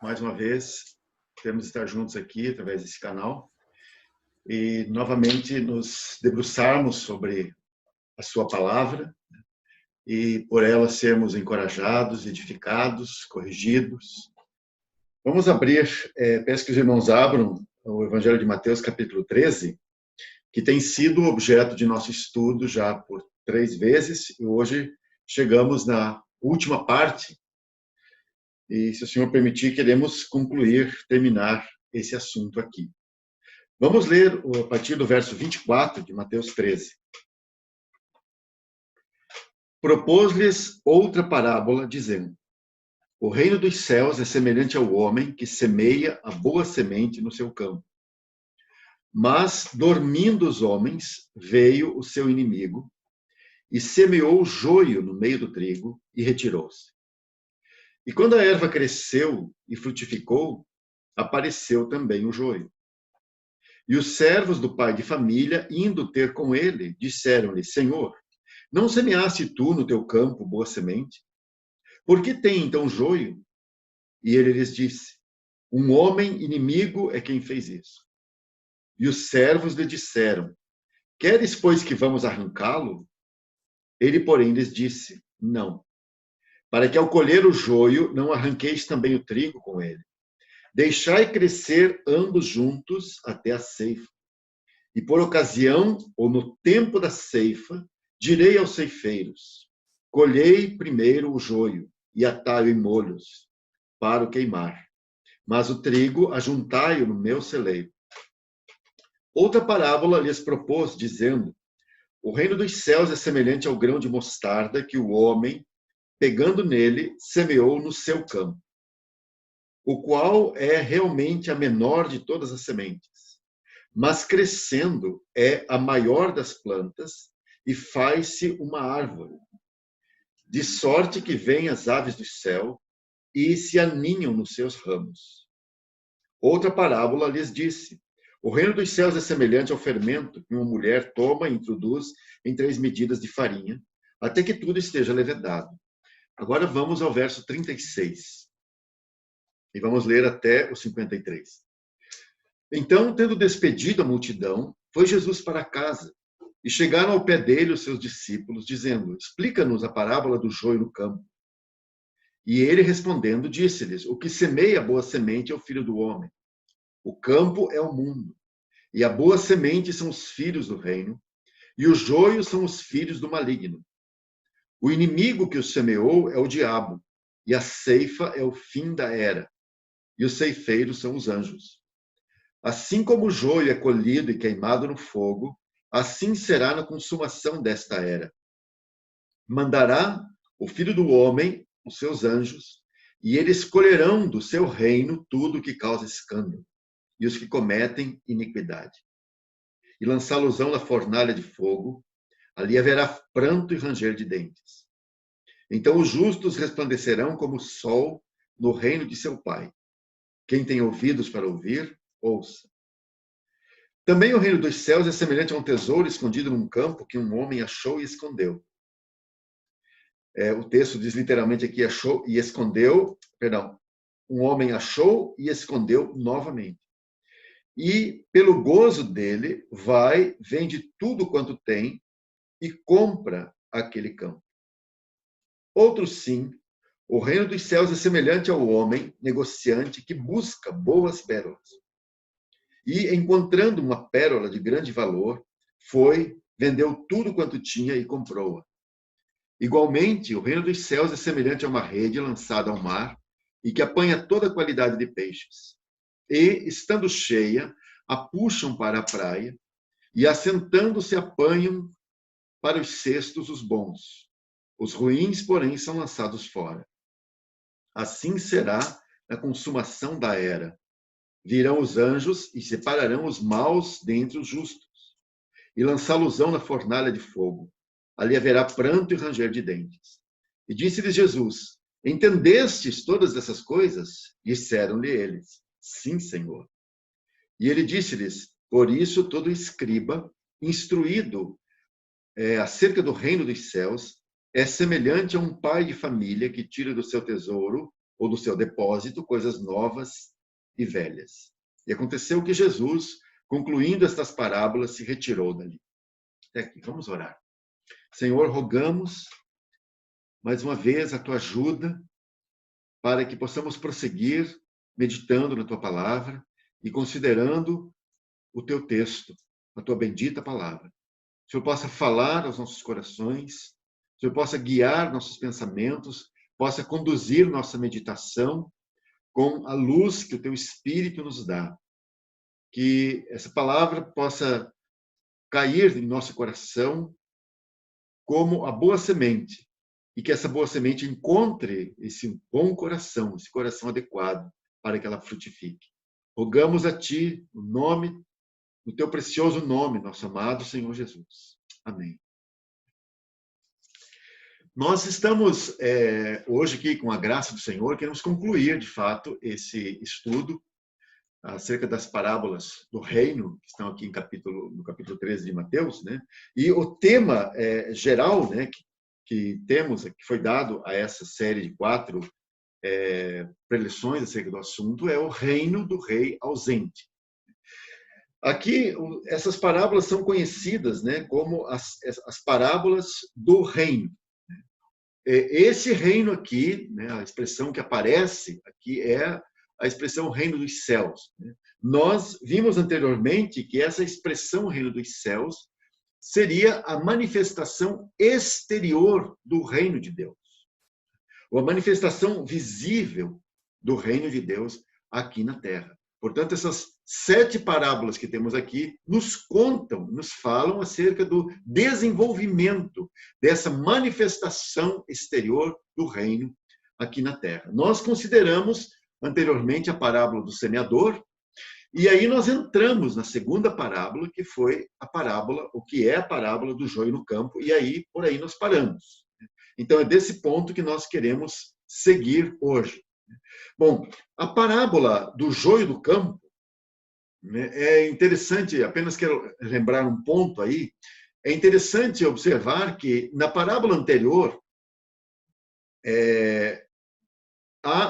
mais uma vez, podemos estar juntos aqui através desse canal e novamente nos debruçarmos sobre a sua palavra e por ela sermos encorajados, edificados, corrigidos. Vamos abrir, peço que os irmãos abram o Evangelho de Mateus, capítulo 13, que tem sido objeto de nosso estudo já por 3 vezes, e hoje chegamos na última parte. E, se o senhor permitir, queremos concluir, terminar esse assunto aqui. Vamos ler a partir do verso 24 de Mateus 13. Propôs-lhes outra parábola, dizendo: o reino dos céus é semelhante ao homem que semeia a boa semente no seu campo. Mas, dormindo os homens, veio o seu inimigo e semeou o joio no meio do trigo e retirou-se. E quando a erva cresceu e frutificou, apareceu também o joio. E os servos do pai de família, indo ter com ele, disseram-lhe: Senhor, não semeaste tu no teu campo boa semente? Por que tem então joio? E ele lhes disse: um homem inimigo é quem fez isso. E os servos lhe disseram: queres, pois, que vamos arrancá-lo? Ele, porém, lhes disse: não, para que ao colher o joio não arranqueis também o trigo com ele. Deixai crescer ambos juntos até a ceifa. E por ocasião, ou no tempo da ceifa, direi aos ceifeiros: colhei primeiro o joio e atai-o em molhos, para o queimar. Mas o trigo ajuntai-o no meu celeiro. Outra parábola lhes propôs, dizendo: o reino dos céus é semelhante ao grão de mostarda que o homem, pegando nele, semeou no seu campo, o qual é realmente a menor de todas as sementes, mas crescendo é a maior das plantas e faz-se uma árvore, de sorte que vêm as aves do céu e se aninham nos seus ramos. Outra parábola lhes disse: o reino dos céus é semelhante ao fermento que uma mulher toma e introduz em 3 medidas de farinha, até que tudo esteja levedado. Agora vamos ao verso 36. E vamos ler até o 53. Então, tendo despedido a multidão, foi Jesus para casa. E chegaram ao pé dele os seus discípulos, dizendo: explica-nos a parábola do joio no campo. E ele, respondendo, disse-lhes: o que semeia a boa semente é o filho do homem. O campo é o mundo. E a boa semente são os filhos do reino, e os joios são os filhos do maligno. O inimigo que os semeou é o diabo, e a ceifa é o fim da era, e os ceifeiros são os anjos. Assim como o joio é colhido e queimado no fogo, assim será na consumação desta era. Mandará o Filho do Homem os seus anjos, e eles colherão do seu reino tudo que causa escândalo, e os que cometem iniquidade. E lançá-los-ão na fornalha de fogo, ali haverá pranto e ranger de dentes. Então os justos resplandecerão como o sol no reino de seu Pai. Quem tem ouvidos para ouvir, ouça. Também o reino dos céus é semelhante a um tesouro escondido num campo que um homem achou e escondeu. O texto diz literalmente aqui: achou e escondeu, perdão, um homem achou e escondeu novamente. E, pelo gozo dele, vai, vende tudo quanto tem e compra aquele campo. Outro sim, o reino dos céus é semelhante ao homem negociante que busca boas pérolas. E, encontrando uma pérola de grande valor, foi, vendeu tudo quanto tinha e comprou-a. Igualmente, o reino dos céus é semelhante a uma rede lançada ao mar e que apanha toda a qualidade de peixes. E, estando cheia, a puxam para a praia e, assentando-se, apanham para os cestos os bons. Os ruins, porém, são lançados fora. Assim será na consumação da era. Virão os anjos e separarão os maus dentre os justos, e lançá-los-ão na fornalha de fogo. Ali haverá pranto e ranger de dentes. E disse-lhes Jesus: entendestes todas essas coisas? Disseram-lhe eles: sim, Senhor. E ele disse-lhes: por isso todo escriba, instruído acerca do reino dos céus, é semelhante a um pai de família que tira do seu tesouro ou do seu depósito coisas novas e velhas. E aconteceu que Jesus, concluindo estas parábolas, se retirou dali. Até aqui, vamos orar. Senhor, rogamos mais uma vez a tua ajuda para que possamos prosseguir meditando na tua palavra e considerando o teu texto, a tua bendita palavra. O Senhor possa falar aos nossos corações, o Senhor possa guiar nossos pensamentos, possa conduzir nossa meditação com a luz que o teu Espírito nos dá. Que essa palavra possa cair em nosso coração como a boa semente, e que essa boa semente encontre esse bom coração, esse coração adequado para que ela frutifique. Rogamos a ti, no teu precioso nome, nosso amado Senhor Jesus. Amém. Nós estamos hoje aqui, com a graça do Senhor, queremos concluir, de fato, esse estudo acerca das parábolas do reino, que estão aqui no capítulo 13 de Mateus, né? E o tema geral, né, que temos, que foi dado a essa série de 4 preleções acerca do assunto, é o reino do rei ausente. Aqui, essas parábolas são conhecidas, né, como as parábolas do reino. Esse reino aqui, né, a expressão que aparece aqui é a expressão reino dos céus. Nós vimos anteriormente que essa expressão reino dos céus seria a manifestação exterior do reino de Deus, ou a manifestação visível do reino de Deus aqui na terra. Portanto, essas 7 parábolas que temos aqui nos contam, nos falam acerca do desenvolvimento dessa manifestação exterior do reino aqui na terra. Nós consideramos anteriormente a parábola do semeador, e aí nós entramos na segunda parábola, que foi a parábola, o que é a parábola do joio no campo, e aí por aí nós paramos. Então é desse ponto que nós queremos seguir hoje. Bom, a parábola do joio do campo, né, é interessante, apenas quero lembrar um ponto aí, é interessante observar que na parábola anterior,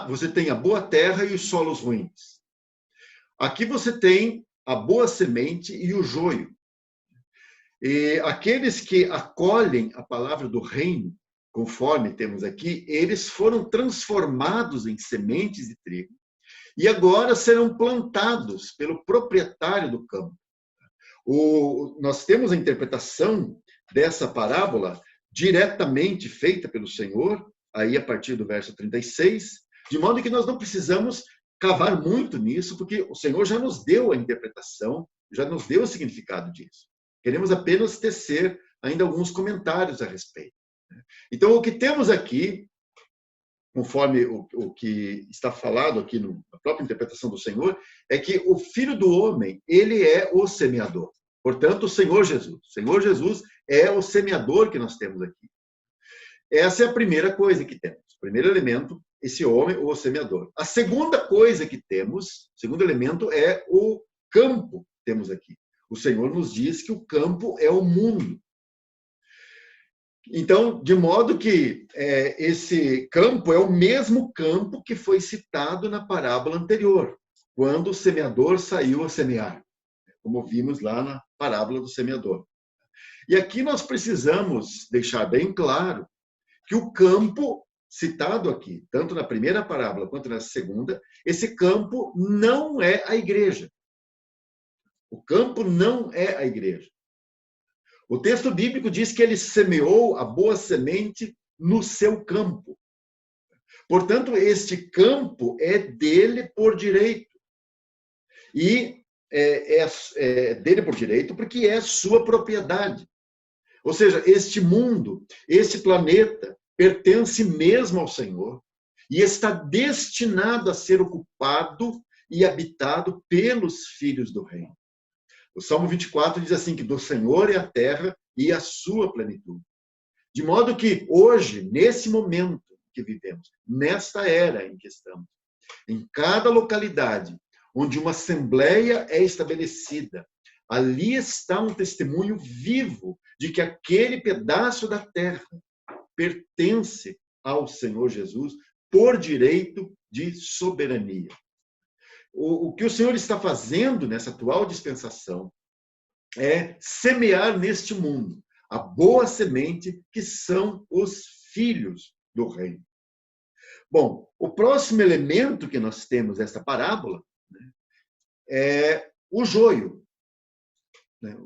você tem a boa terra e os solos ruins. Aqui você tem a boa semente e o joio. E aqueles que acolhem a palavra do reino, conforme temos aqui, eles foram transformados em sementes de trigo e agora serão plantados pelo proprietário do campo. Nós temos a interpretação dessa parábola diretamente feita pelo Senhor, aí a partir do verso 36, de modo que nós não precisamos cavar muito nisso, porque o Senhor já nos deu a interpretação, já nos deu o significado disso. Queremos apenas tecer ainda alguns comentários a respeito. Então, o que temos aqui, conforme o que está falado aqui na própria interpretação do Senhor, é que o Filho do Homem, ele é o semeador. Portanto, o Senhor Jesus. O Senhor Jesus é o semeador que nós temos aqui. Essa é a primeira coisa que temos. O primeiro elemento, esse homem, o semeador. A segunda coisa que temos, o segundo elemento, é o campo que temos aqui. O Senhor nos diz que o campo é o mundo. Então, de modo que esse campo é o mesmo campo que foi citado na parábola anterior, quando o semeador saiu a semear, como vimos lá na parábola do semeador. E aqui nós precisamos deixar bem claro que o campo citado aqui, tanto na primeira parábola quanto na segunda, esse campo não é a igreja. O campo não é a igreja. O texto bíblico diz que ele semeou a boa semente no seu campo. Portanto, este campo é dele por direito. E é dele por direito porque é sua propriedade. Ou seja, este mundo, este planeta, pertence mesmo ao Senhor e está destinado a ser ocupado e habitado pelos filhos do reino. O Salmo 24 diz assim, que do Senhor é a terra e a sua plenitude. De modo que hoje, nesse momento que vivemos, nesta era em que estamos, em cada localidade onde uma assembleia é estabelecida, ali está um testemunho vivo de que aquele pedaço da terra pertence ao Senhor Jesus por direito de soberania. O que o Senhor está fazendo nessa atual dispensação é semear neste mundo a boa semente que são os filhos do reino. Bom, o próximo elemento que nós temos nesta parábola, né, é o joio. Né?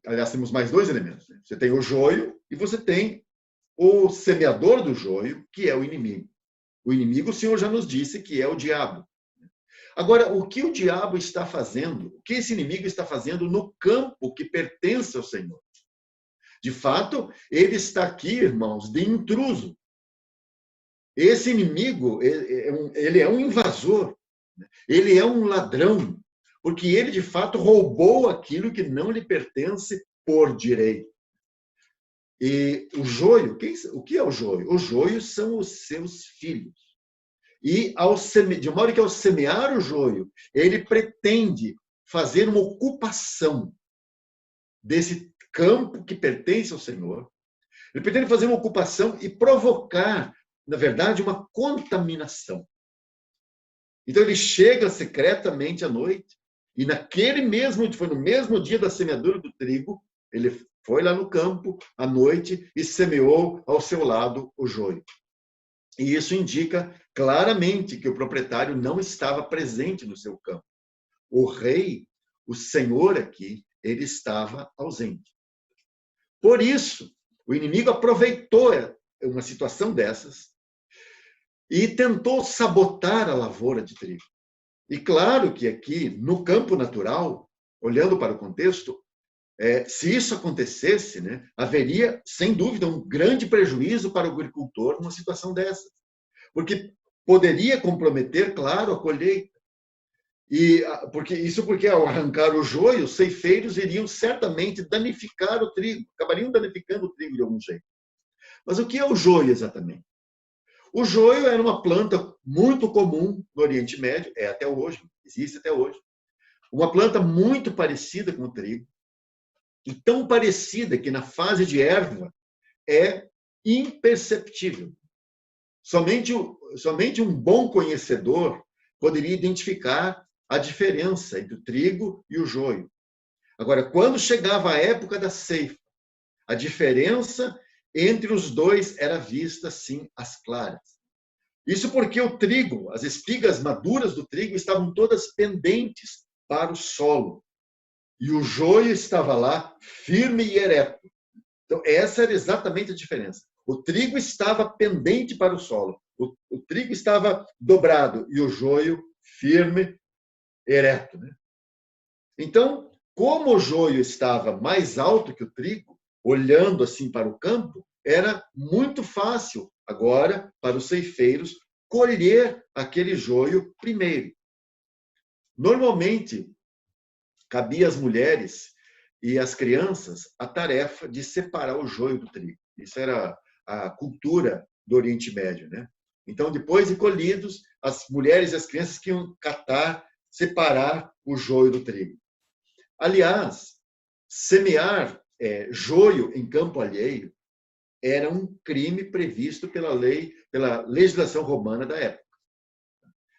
Aliás, temos mais dois elementos. Né? Você tem o joio e você tem o semeador do joio, que é o inimigo. O inimigo, o Senhor já nos disse que é o diabo. Agora, o que o diabo está fazendo, o que esse inimigo está fazendo no campo que pertence ao Senhor? De fato, ele está aqui, irmãos, de intruso. Esse inimigo, ele é um invasor, ele é um ladrão, porque ele, de fato, roubou aquilo que não lhe pertence por direito. E o joio, o que é o joio? O joio são os seus filhos. E, de modo que ao semear o joio, ele pretende fazer uma ocupação desse campo que pertence ao Senhor. Ele pretende fazer uma ocupação e provocar, na verdade, uma contaminação. Então ele chega secretamente à noite e foi no mesmo dia da semeadura do trigo, ele foi lá no campo à noite e semeou ao seu lado o joio. E isso indica claramente que o proprietário não estava presente no seu campo. O rei, o senhor aqui, ele estava ausente. Por isso, o inimigo aproveitou uma situação dessas e tentou sabotar a lavoura de trigo. E claro que aqui, no campo natural, olhando para o contexto, se isso acontecesse, né, haveria, sem dúvida, um grande prejuízo para o agricultor numa situação dessa. Porque poderia comprometer, claro, a colheita. Porque ao arrancar o joio, os ceifeiros iriam certamente danificar o trigo, acabariam danificando o trigo de algum jeito. Mas o que é o joio exatamente? O joio era uma planta muito comum no Oriente Médio, até hoje, existe até hoje. Uma planta muito parecida com o trigo, e tão parecida que na fase de erva é imperceptível. Somente um bom conhecedor poderia identificar a diferença entre o trigo e o joio. Agora, quando chegava a época da ceifa, a diferença entre os dois era vista, sim, às claras. Isso porque o trigo, as espigas maduras do trigo estavam todas pendentes para o solo. E o joio estava lá, firme e ereto. Então, essa era exatamente a diferença. O trigo estava pendente para o solo. O trigo estava dobrado e o joio firme, ereto. Né? Então, como o joio estava mais alto que o trigo, olhando assim para o campo, era muito fácil agora para os ceifeiros colher aquele joio primeiro. Normalmente, cabia às mulheres e às crianças a tarefa de separar o joio do trigo. Isso era a cultura do Oriente Médio, né? Então, depois de colhidos, as mulheres e as crianças que iam catar, separar o joio do trigo. Aliás, semear joio em campo alheio era um crime previsto pela legislação romana da época.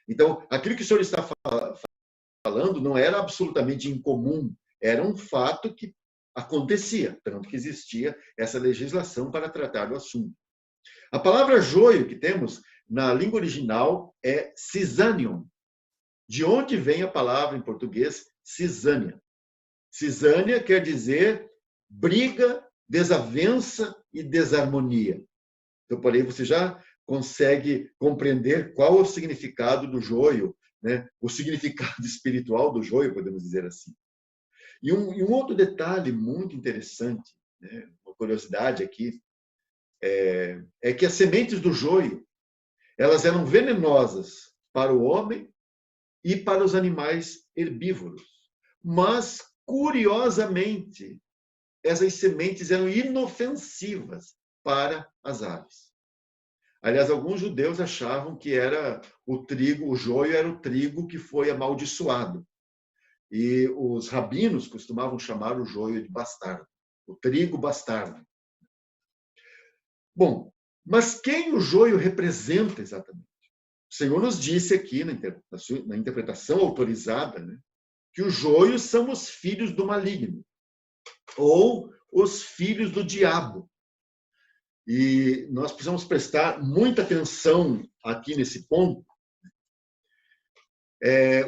Então, aquilo que o senhor está falando não era absolutamente incomum, era um fato que acontecia, tanto que existia essa legislação para tratar do assunto. A palavra joio que temos na língua original é cisânion, de onde vem a palavra em português cisânia. Cisânia quer dizer briga, desavença e desarmonia. Então, por aí você já consegue compreender qual é o significado do joio, né? O significado espiritual do joio, podemos dizer assim. E um outro detalhe muito interessante, né? Uma curiosidade aqui, é que as sementes do joio, elas eram venenosas para o homem e para os animais herbívoros. Mas, curiosamente, essas sementes eram inofensivas para as aves. Aliás, alguns judeus achavam que era o joio era o trigo que foi amaldiçoado. E os rabinos costumavam chamar o joio de bastardo, o trigo bastardo. Bom, Mas quem o joio representa exatamente? O Senhor nos disse aqui, na interpretação autorizada, né, que os joios são os filhos do maligno, ou os filhos do diabo. E nós precisamos prestar muita atenção aqui nesse ponto.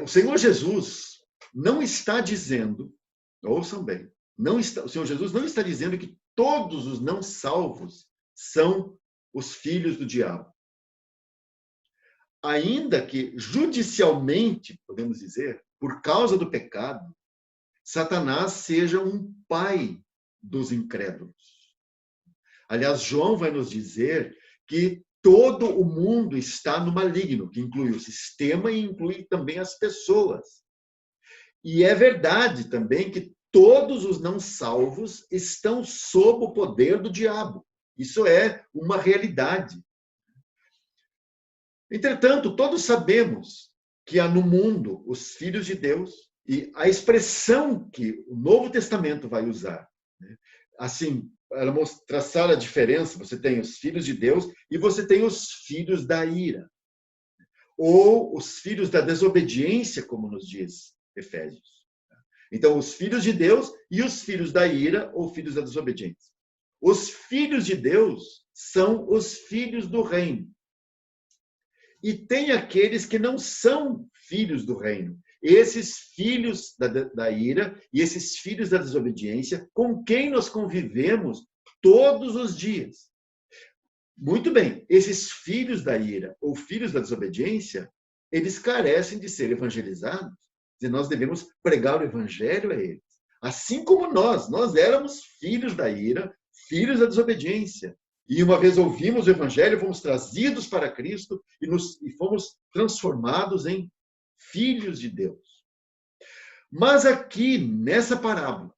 O Senhor Jesus não está dizendo, ouçam bem, o Senhor Jesus não está dizendo que todos os não salvos são os filhos do diabo. Ainda que judicialmente, podemos dizer, por causa do pecado, Satanás seja um pai dos incrédulos. Aliás, João vai nos dizer que todo o mundo está no maligno, que inclui o sistema e inclui também as pessoas. E é verdade também que todos os não salvos estão sob o poder do diabo. Isso é uma realidade. Entretanto, todos sabemos que há no mundo os filhos de Deus, e a expressão que o Novo Testamento vai usar, né? Assim, para traçar a diferença, você tem os filhos de Deus e você tem os filhos da ira, ou os filhos da desobediência, como nos diz Efésios. Então, os filhos de Deus e os filhos da ira, ou filhos da desobediência. Os filhos de Deus são os filhos do reino. E tem aqueles que não são filhos do reino. Esses filhos da ira e esses filhos da desobediência, com quem nós convivemos todos os dias. Muito bem, esses filhos da ira ou filhos da desobediência, eles carecem de ser evangelizados. E nós devemos pregar o evangelho a eles. Assim como nós éramos filhos da ira, filhos da desobediência. E uma vez ouvimos o evangelho, fomos trazidos para Cristo e fomos transformados em filhos de Deus. Mas aqui, nessa parábola,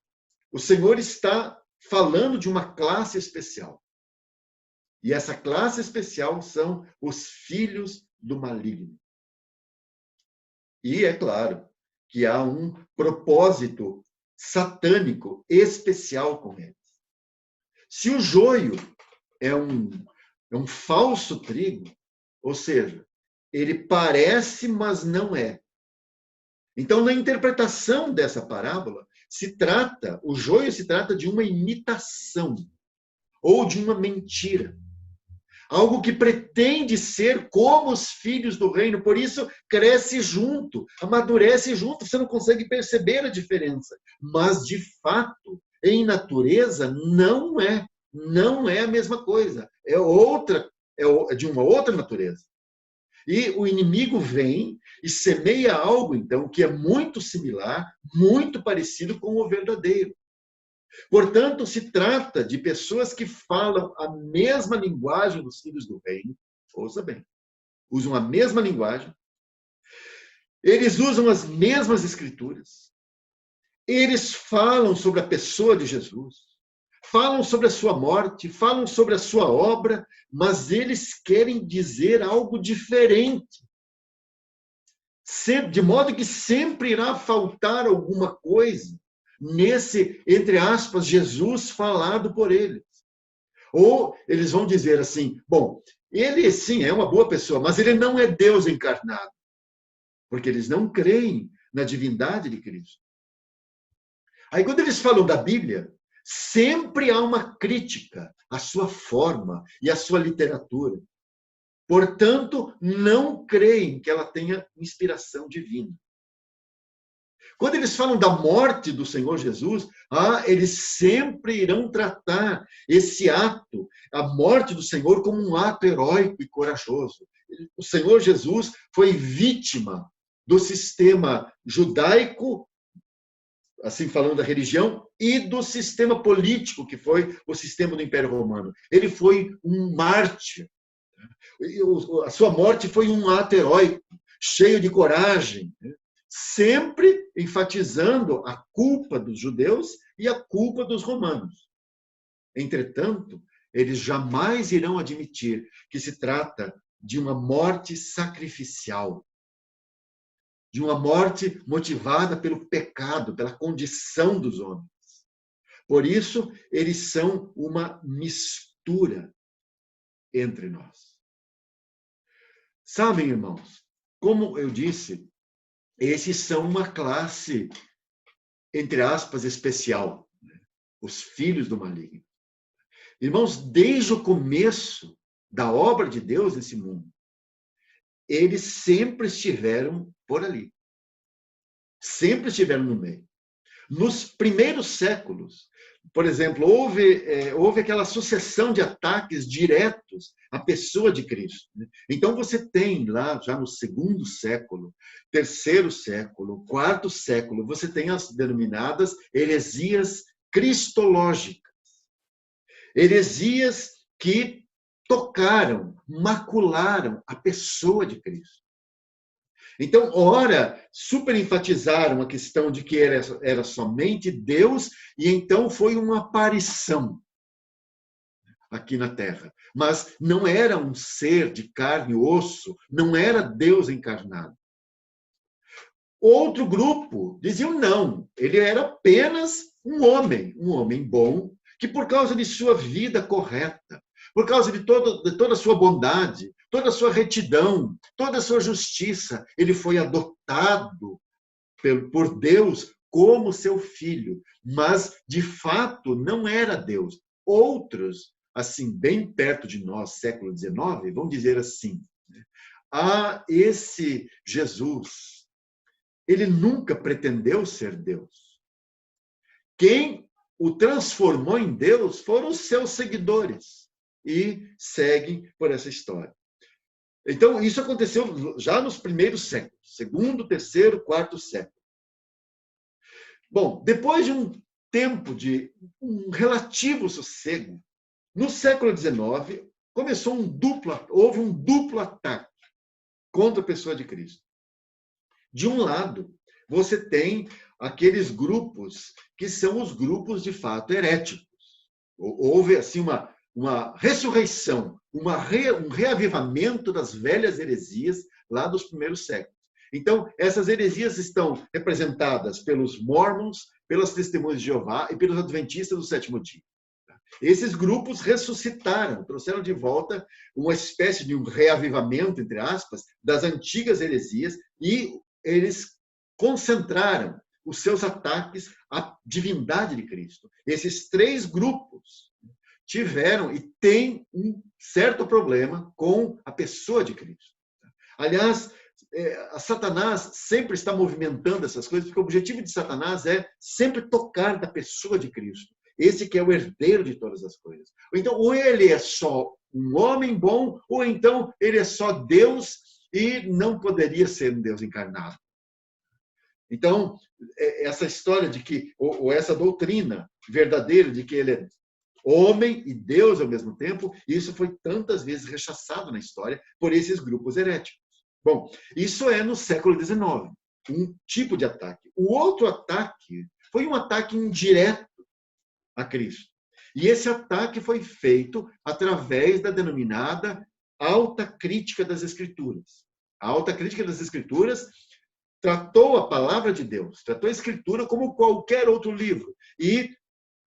o Senhor está falando de uma classe especial. E essa classe especial são os filhos do maligno. E é claro que há um propósito satânico especial com eles. Se o joio é um falso trigo, ou seja, ele parece, mas não é. Então, na interpretação dessa parábola, o joio se trata de uma imitação ou de uma mentira. Algo que pretende ser como os filhos do reino, por isso cresce junto, amadurece junto, você não consegue perceber a diferença. Mas, de fato, em natureza, não é a mesma coisa. É de uma outra natureza. E o inimigo vem e semeia algo, então, que é muito similar, muito parecido com o verdadeiro. Portanto, se trata de pessoas que falam a mesma linguagem dos filhos do reino, ouça bem, usam a mesma linguagem, eles usam as mesmas escrituras, eles falam sobre a pessoa de Jesus, falam sobre a sua morte, falam sobre a sua obra, mas eles querem dizer algo diferente. De modo que sempre irá faltar alguma coisa nesse, entre aspas, Jesus falado por eles. Ou eles vão dizer assim, bom, ele sim é uma boa pessoa, mas ele não é Deus encarnado. Porque eles não creem na divindade de Cristo. Aí quando eles falam da Bíblia, sempre há uma crítica à sua forma e à sua literatura. Portanto, não creem que ela tenha inspiração divina. Quando eles falam da morte do Senhor Jesus, eles sempre irão tratar esse ato, a morte do Senhor, como um ato heróico e corajoso. O Senhor Jesus foi vítima do sistema judaico, assim falando da religião, e do sistema político, que foi o sistema do Império Romano. Ele foi um mártir. A sua morte foi um ato heróico, cheio de coragem, sempre enfatizando a culpa dos judeus e a culpa dos romanos. Entretanto, eles jamais irão admitir que se trata de uma morte sacrificial, de uma morte motivada pelo pecado, pela condição dos homens. Por isso, eles são uma mistura. entre nós. Sabem, irmãos, como eu disse, esses são uma classe, entre aspas, especial, né? Os filhos do maligno. Irmãos, desde o começo da obra de Deus nesse mundo, eles sempre estiveram por ali. Sempre estiveram no meio. Nos primeiros séculos, por exemplo, houve aquela sucessão de ataques diretos à pessoa de Cristo. Então, você tem lá, já no segundo século, terceiro século, quarto século, você tem as denominadas heresias cristológicas. Heresias que tocaram, macularam a pessoa de Cristo. Então, ora, super enfatizaram a questão de que era somente Deus, e então foi uma aparição aqui na Terra. Mas não era um ser de carne e osso, não era Deus encarnado. Outro grupo diziam não, ele era apenas um homem bom, que por causa de sua vida correta, por causa de toda a sua bondade, toda a sua retidão, toda a sua justiça, ele foi adotado por Deus como seu filho, mas de fato não era Deus. Outros, assim, bem perto de nós, século XIX, vão dizer assim, esse Jesus, ele nunca pretendeu ser Deus. Quem o transformou em Deus foram os seus seguidores e seguem por essa história. Então, isso aconteceu já nos primeiros séculos, segundo, terceiro, quarto século. Bom, depois de um tempo de um relativo sossego, no século XIX, houve um duplo ataque contra a pessoa de Cristo. De um lado, você tem aqueles grupos que são os grupos, de fato, heréticos. Houve, assim, uma ressurreição, um reavivamento das velhas heresias lá dos primeiros séculos. Então, essas heresias estão representadas pelos Mormons, pelas Testemunhas de Jeová e pelos Adventistas do Sétimo Dia. Esses grupos ressuscitaram, trouxeram de volta uma espécie de um reavivamento, entre aspas, das antigas heresias, e eles concentraram os seus ataques à divindade de Cristo. Esses três grupos tiveram e têm um certo problema com a pessoa de Cristo. Aliás, Satanás sempre está movimentando essas coisas, porque o objetivo de Satanás é sempre tocar da pessoa de Cristo. Esse que é o herdeiro de todas as coisas. Então, ou ele é só um homem bom, ou então ele é só Deus e não poderia ser um Deus encarnado. Então, essa história de que, ou essa doutrina verdadeira de que ele é homem e Deus ao mesmo tempo, isso foi tantas vezes rechaçado na história por esses grupos heréticos. Bom, isso é no século XIX, um tipo de ataque. O outro ataque foi um ataque indireto a Cristo. E esse ataque foi feito através da denominada alta crítica das Escrituras. A alta crítica das Escrituras tratou a palavra de Deus, tratou a Escritura como qualquer outro livro. E,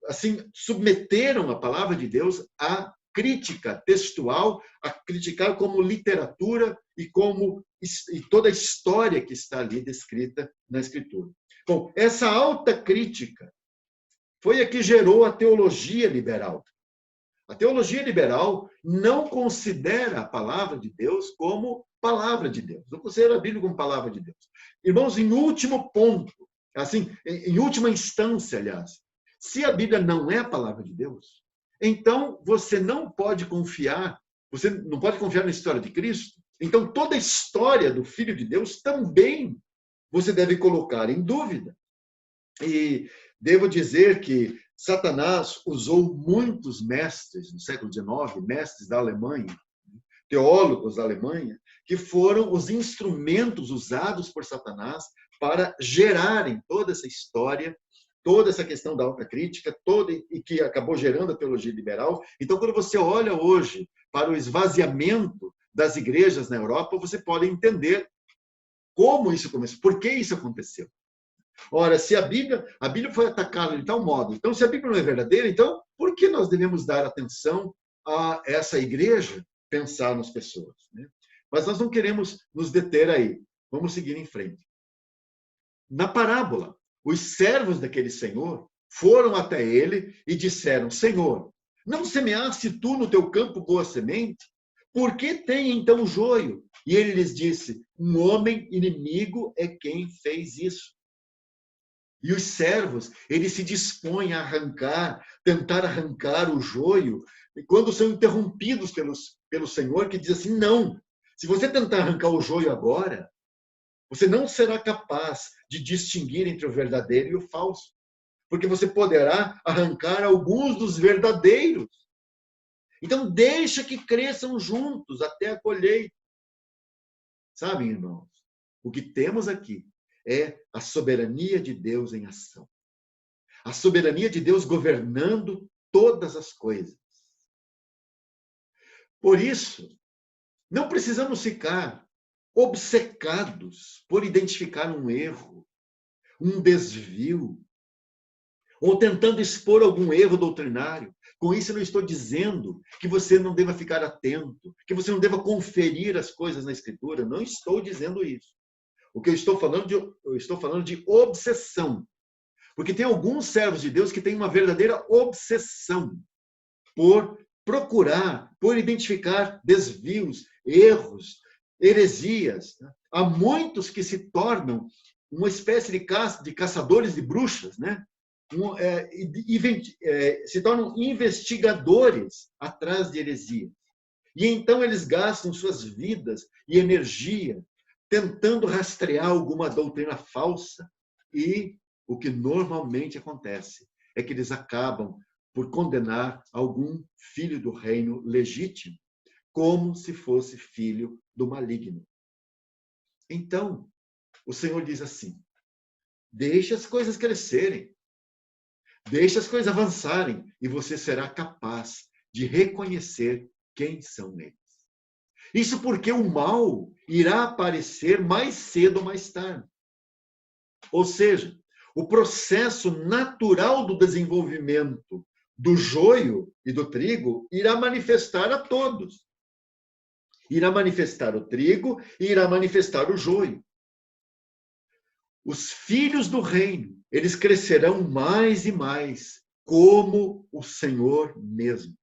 assim, submeteram a palavra de Deus à crítica textual, a criticar como literatura e toda a história que está ali descrita na Escritura. Bom, essa alta crítica foi a que gerou a teologia liberal. A teologia liberal não considera a palavra de Deus como palavra de Deus, não considera a Bíblia como palavra de Deus. Irmãos, em último ponto, assim, em última instância, aliás, se a Bíblia não é a palavra de Deus, então você não pode confiar na história de Cristo. Então, toda a história do Filho de Deus também você deve colocar em dúvida. E devo dizer que Satanás usou muitos mestres no século XIX, mestres da Alemanha, teólogos da Alemanha, que foram os instrumentos usados por Satanás para gerarem toda essa história, toda essa questão da alta crítica, e que acabou gerando a teologia liberal. Então, quando você olha hoje para o esvaziamento das igrejas na Europa, você pode entender como isso começou, por que isso aconteceu. Ora, se a Bíblia foi atacada de tal modo, então se a Bíblia não é verdadeira, então por que nós devemos dar atenção a essa igreja pensar nas pessoas, né? Mas nós não queremos nos deter aí. Vamos seguir em frente. Na parábola, os servos daquele senhor foram até ele e disseram: Senhor, não semeaste tu no teu campo boa semente? Por que tem então joio? E ele lhes disse: um homem inimigo é quem fez isso. E os servos, eles se dispõem a tentar arrancar o joio, e quando são interrompidos pelo Senhor, que diz assim: não, se você tentar arrancar o joio agora, você não será capaz de distinguir entre o verdadeiro e o falso, porque você poderá arrancar alguns dos verdadeiros. Então, deixa que cresçam juntos até a colheita. Sabem, irmãos, o que temos aqui é a soberania de Deus em ação. A soberania de Deus governando todas as coisas. Por isso, não precisamos ficar obcecados por identificar um erro, um desvio, ou tentando expor algum erro doutrinário. Com isso, eu não estou dizendo que você não deva ficar atento, que você não deva conferir as coisas na Escritura. Não estou dizendo isso. O que eu estou falando de obsessão. Porque tem alguns servos de Deus que têm uma verdadeira obsessão por procurar, por identificar desvios, erros, heresias. Há muitos que se tornam uma espécie de caçadores de bruxas, né? Se tornam investigadores atrás de heresias. E então eles gastam suas vidas e energia tentando rastrear alguma doutrina falsa. E o que normalmente acontece é que eles acabam por condenar algum filho do reino legítimo, como se fosse filho do maligno. Então, o Senhor diz assim: deixe as coisas crescerem, deixe as coisas avançarem, e você será capaz de reconhecer quem são eles. Isso porque o mal irá aparecer mais cedo ou mais tarde. Ou seja, o processo natural do desenvolvimento do joio e do trigo irá manifestar a todos. Irá manifestar o trigo e irá manifestar o joio. Os filhos do reino, eles crescerão mais e mais, como o Senhor mesmo.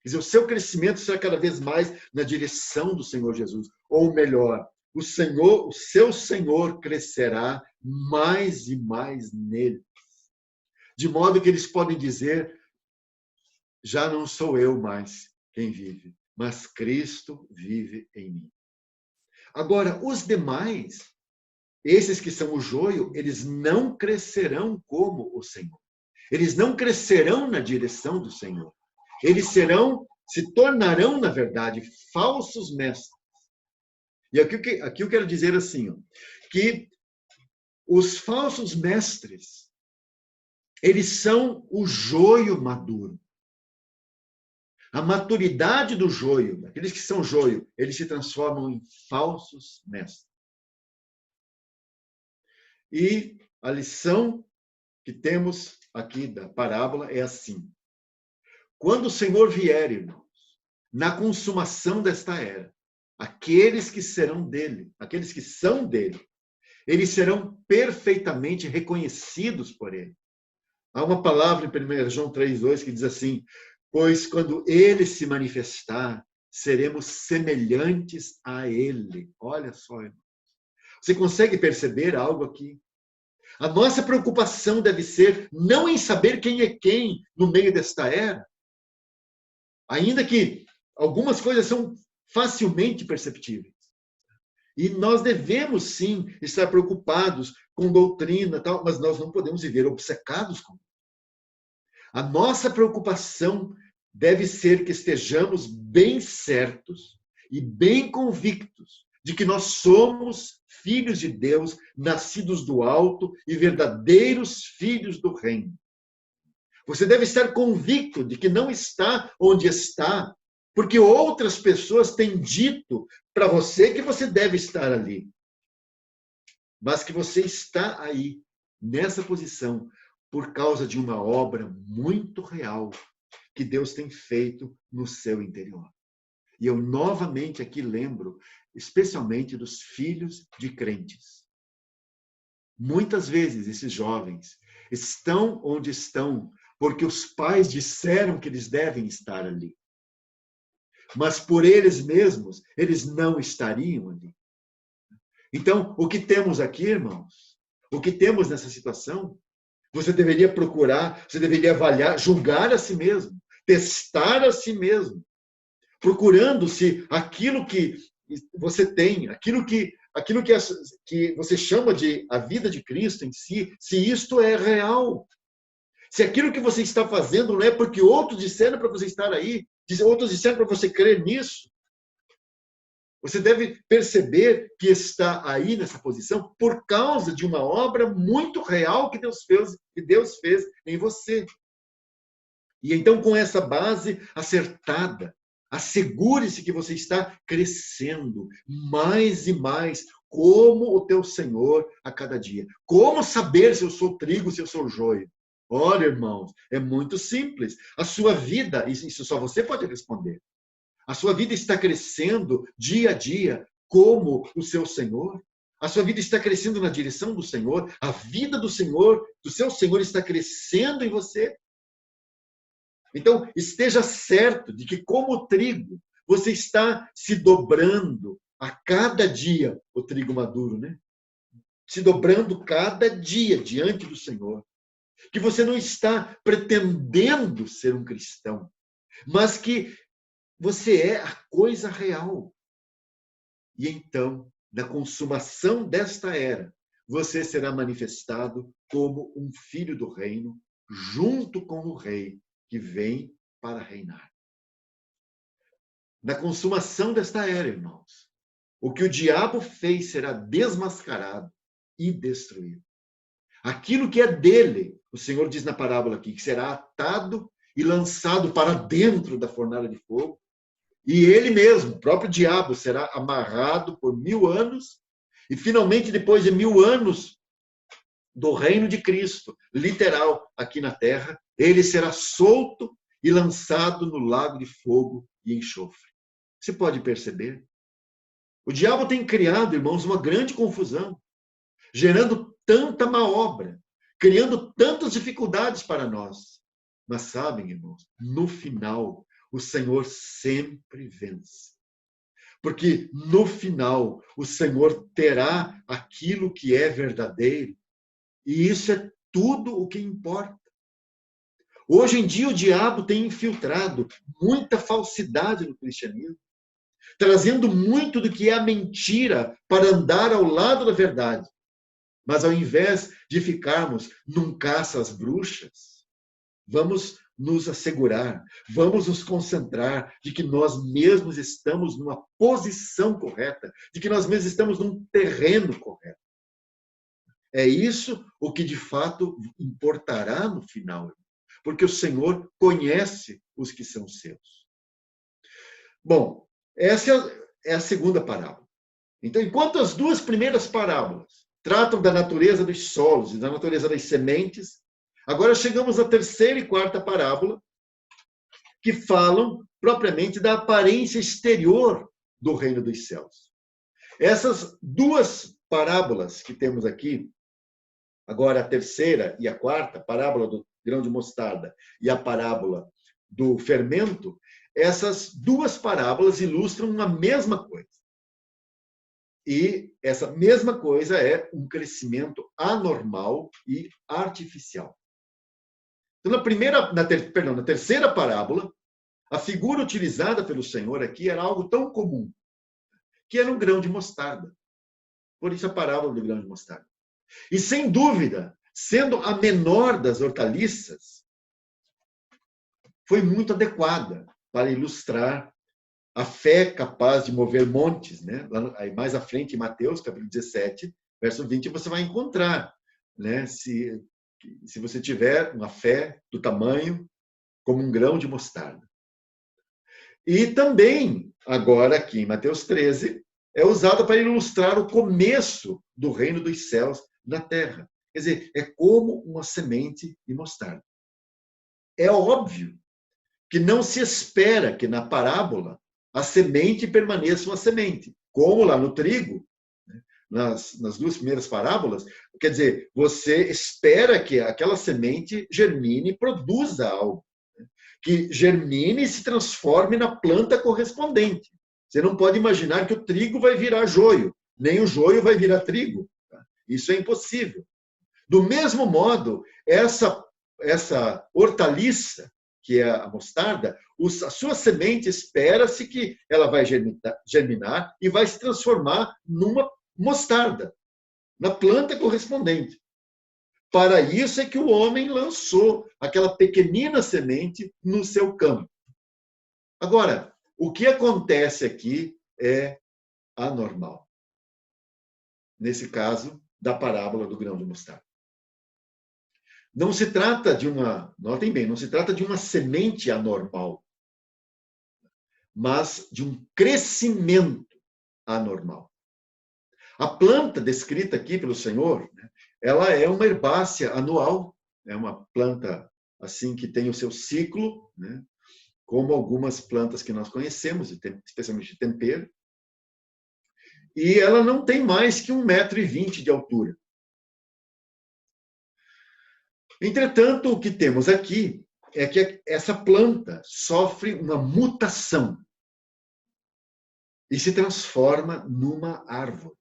Quer dizer, o seu crescimento será cada vez mais na direção do Senhor Jesus. Ou melhor, o seu Senhor crescerá mais e mais nele. De modo que eles podem dizer: já não sou eu mais quem vive, mas Cristo vive em mim. Agora, os demais, esses que são o joio, eles não crescerão como o Senhor. Eles não crescerão na direção do Senhor. Eles se tornarão, na verdade, falsos mestres. E aqui eu quero dizer assim, ó, que os falsos mestres, eles são o joio maduro. A maturidade do joio, aqueles que são joio, eles se transformam em falsos mestres. E a lição que temos aqui da parábola é assim: quando o Senhor vier, irmãos, na consumação desta era, aqueles que são dele, eles serão perfeitamente reconhecidos por ele. Há uma palavra em 1 João 3,2 que diz assim: pois quando ele se manifestar, seremos semelhantes a ele. Olha só, irmão. Você consegue perceber algo aqui? A nossa preocupação deve ser não em saber quem é quem no meio desta era, ainda que algumas coisas são facilmente perceptíveis. E nós devemos, sim, estar preocupados com doutrina, tal, mas nós não podemos viver obcecados com isso. A nossa preocupação deve ser que estejamos bem certos e bem convictos de que nós somos filhos de Deus, nascidos do alto e verdadeiros filhos do reino. Você deve estar convicto de que não está onde está, porque outras pessoas têm dito para você que você deve estar ali. Mas que você está aí, nessa posição, por causa de uma obra muito real que Deus tem feito no seu interior. E eu novamente aqui lembro, especialmente dos filhos de crentes. Muitas vezes esses jovens estão onde estão porque os pais disseram que eles devem estar ali. Mas por eles mesmos, eles não estariam ali. Então, o que temos aqui, irmãos? O que temos nessa situação? Você deveria procurar, você deveria avaliar, julgar a si mesmo, testar a si mesmo, procurando se aquilo que você tem, que você chama de a vida de Cristo em si, se isto é real. Se aquilo que você está fazendo não é porque outros disseram para você estar aí, outros disseram para você crer nisso. Você deve perceber que está aí nessa posição por causa de uma obra muito real que Deus fez em você. E então, com essa base acertada, assegure-se que você está crescendo mais e mais como o teu Senhor a cada dia. Como saber se eu sou trigo, se eu sou joio? Olha, irmãos, é muito simples. A sua vida, isso só você pode responder. A sua vida está crescendo dia a dia como o seu Senhor? A sua vida está crescendo na direção do Senhor? A vida do Senhor, do seu Senhor, está crescendo em você? Então, esteja certo de que, como trigo, você está se dobrando a cada dia, o trigo maduro, né? Se dobrando cada dia diante do Senhor. Que você não está pretendendo ser um cristão, mas que você é a coisa real. E então, na consumação desta era, você será manifestado como um filho do reino, junto com o rei que vem para reinar. Na consumação desta era, irmãos, o que o diabo fez será desmascarado e destruído. Aquilo que é dele, o Senhor diz na parábola aqui, que será atado e lançado para dentro da fornalha de fogo, e ele mesmo, o próprio diabo, será amarrado por 1000 anos, e finalmente, depois de 1000 anos do reino de Cristo, literal, aqui na terra, ele será solto e lançado no lago de fogo e enxofre. Você pode perceber? O diabo tem criado, irmãos, uma grande confusão, gerando tanta má obra, criando tantas dificuldades para nós. Mas sabem, irmãos, no final, o Senhor sempre vence. Porque no final, o Senhor terá aquilo que é verdadeiro. E isso é tudo o que importa. Hoje em dia, o diabo tem infiltrado muita falsidade no cristianismo, trazendo muito do que é a mentira para andar ao lado da verdade. Mas ao invés de ficarmos num caça às bruxas, vamos nos assegurar, vamos nos concentrar de que nós mesmos estamos numa posição correta, de que nós mesmos estamos num terreno correto. É isso o que de fato importará no final, porque o Senhor conhece os que são seus. Bom, essa é a segunda parábola. Então, enquanto as duas primeiras parábolas tratam da natureza dos solos e da natureza das sementes, agora chegamos à terceira e quarta parábola, que falam propriamente da aparência exterior do reino dos céus. Essas duas parábolas que temos aqui, agora a terceira e a quarta, a parábola do grão de mostarda e a parábola do fermento, essas duas parábolas ilustram uma mesma coisa. E essa mesma coisa é um crescimento anormal e artificial. Então, na terceira parábola, a figura utilizada pelo Senhor aqui era algo tão comum, que era um grão de mostarda. Por isso a parábola do grão de mostarda. E, sem dúvida, sendo a menor das hortaliças, foi muito adequada para ilustrar a fé capaz de mover montes, né? Aí mais à frente, em Mateus, capítulo 17, verso 20, você vai encontrar, né? Se você tiver uma fé do tamanho como um grão de mostarda. E também, agora aqui em Mateus 13, é usada para ilustrar o começo do reino dos céus na terra. Quer dizer, é como uma semente de mostarda. É óbvio que não se espera que na parábola a semente permaneça uma semente. Como lá no trigo, né? Nas duas primeiras parábolas, quer dizer, você espera que aquela semente germine e produza algo. Né? Que germine e se transforme na planta correspondente. Você não pode imaginar que o trigo vai virar joio, nem o joio vai virar trigo. Tá? Isso é impossível. Do mesmo modo, essa hortaliça, que é a mostarda, a sua semente espera-se que ela vai germinar e vai se transformar numa mostarda, na planta correspondente. Para isso é que o homem lançou aquela pequenina semente no seu campo. Agora, o que acontece aqui é anormal. Nesse caso, da parábola do grão de mostarda. Não se trata de notem bem, não se trata de uma semente anormal, mas de um crescimento anormal. A planta descrita aqui pelo Senhor, né, ela é uma herbácea anual, é uma planta assim que tem o seu ciclo, né, como algumas plantas que nós conhecemos, especialmente de tempero, e ela não tem mais que 1,20 m de altura. Entretanto, o que temos aqui é que essa planta sofre uma mutação e se transforma numa árvore.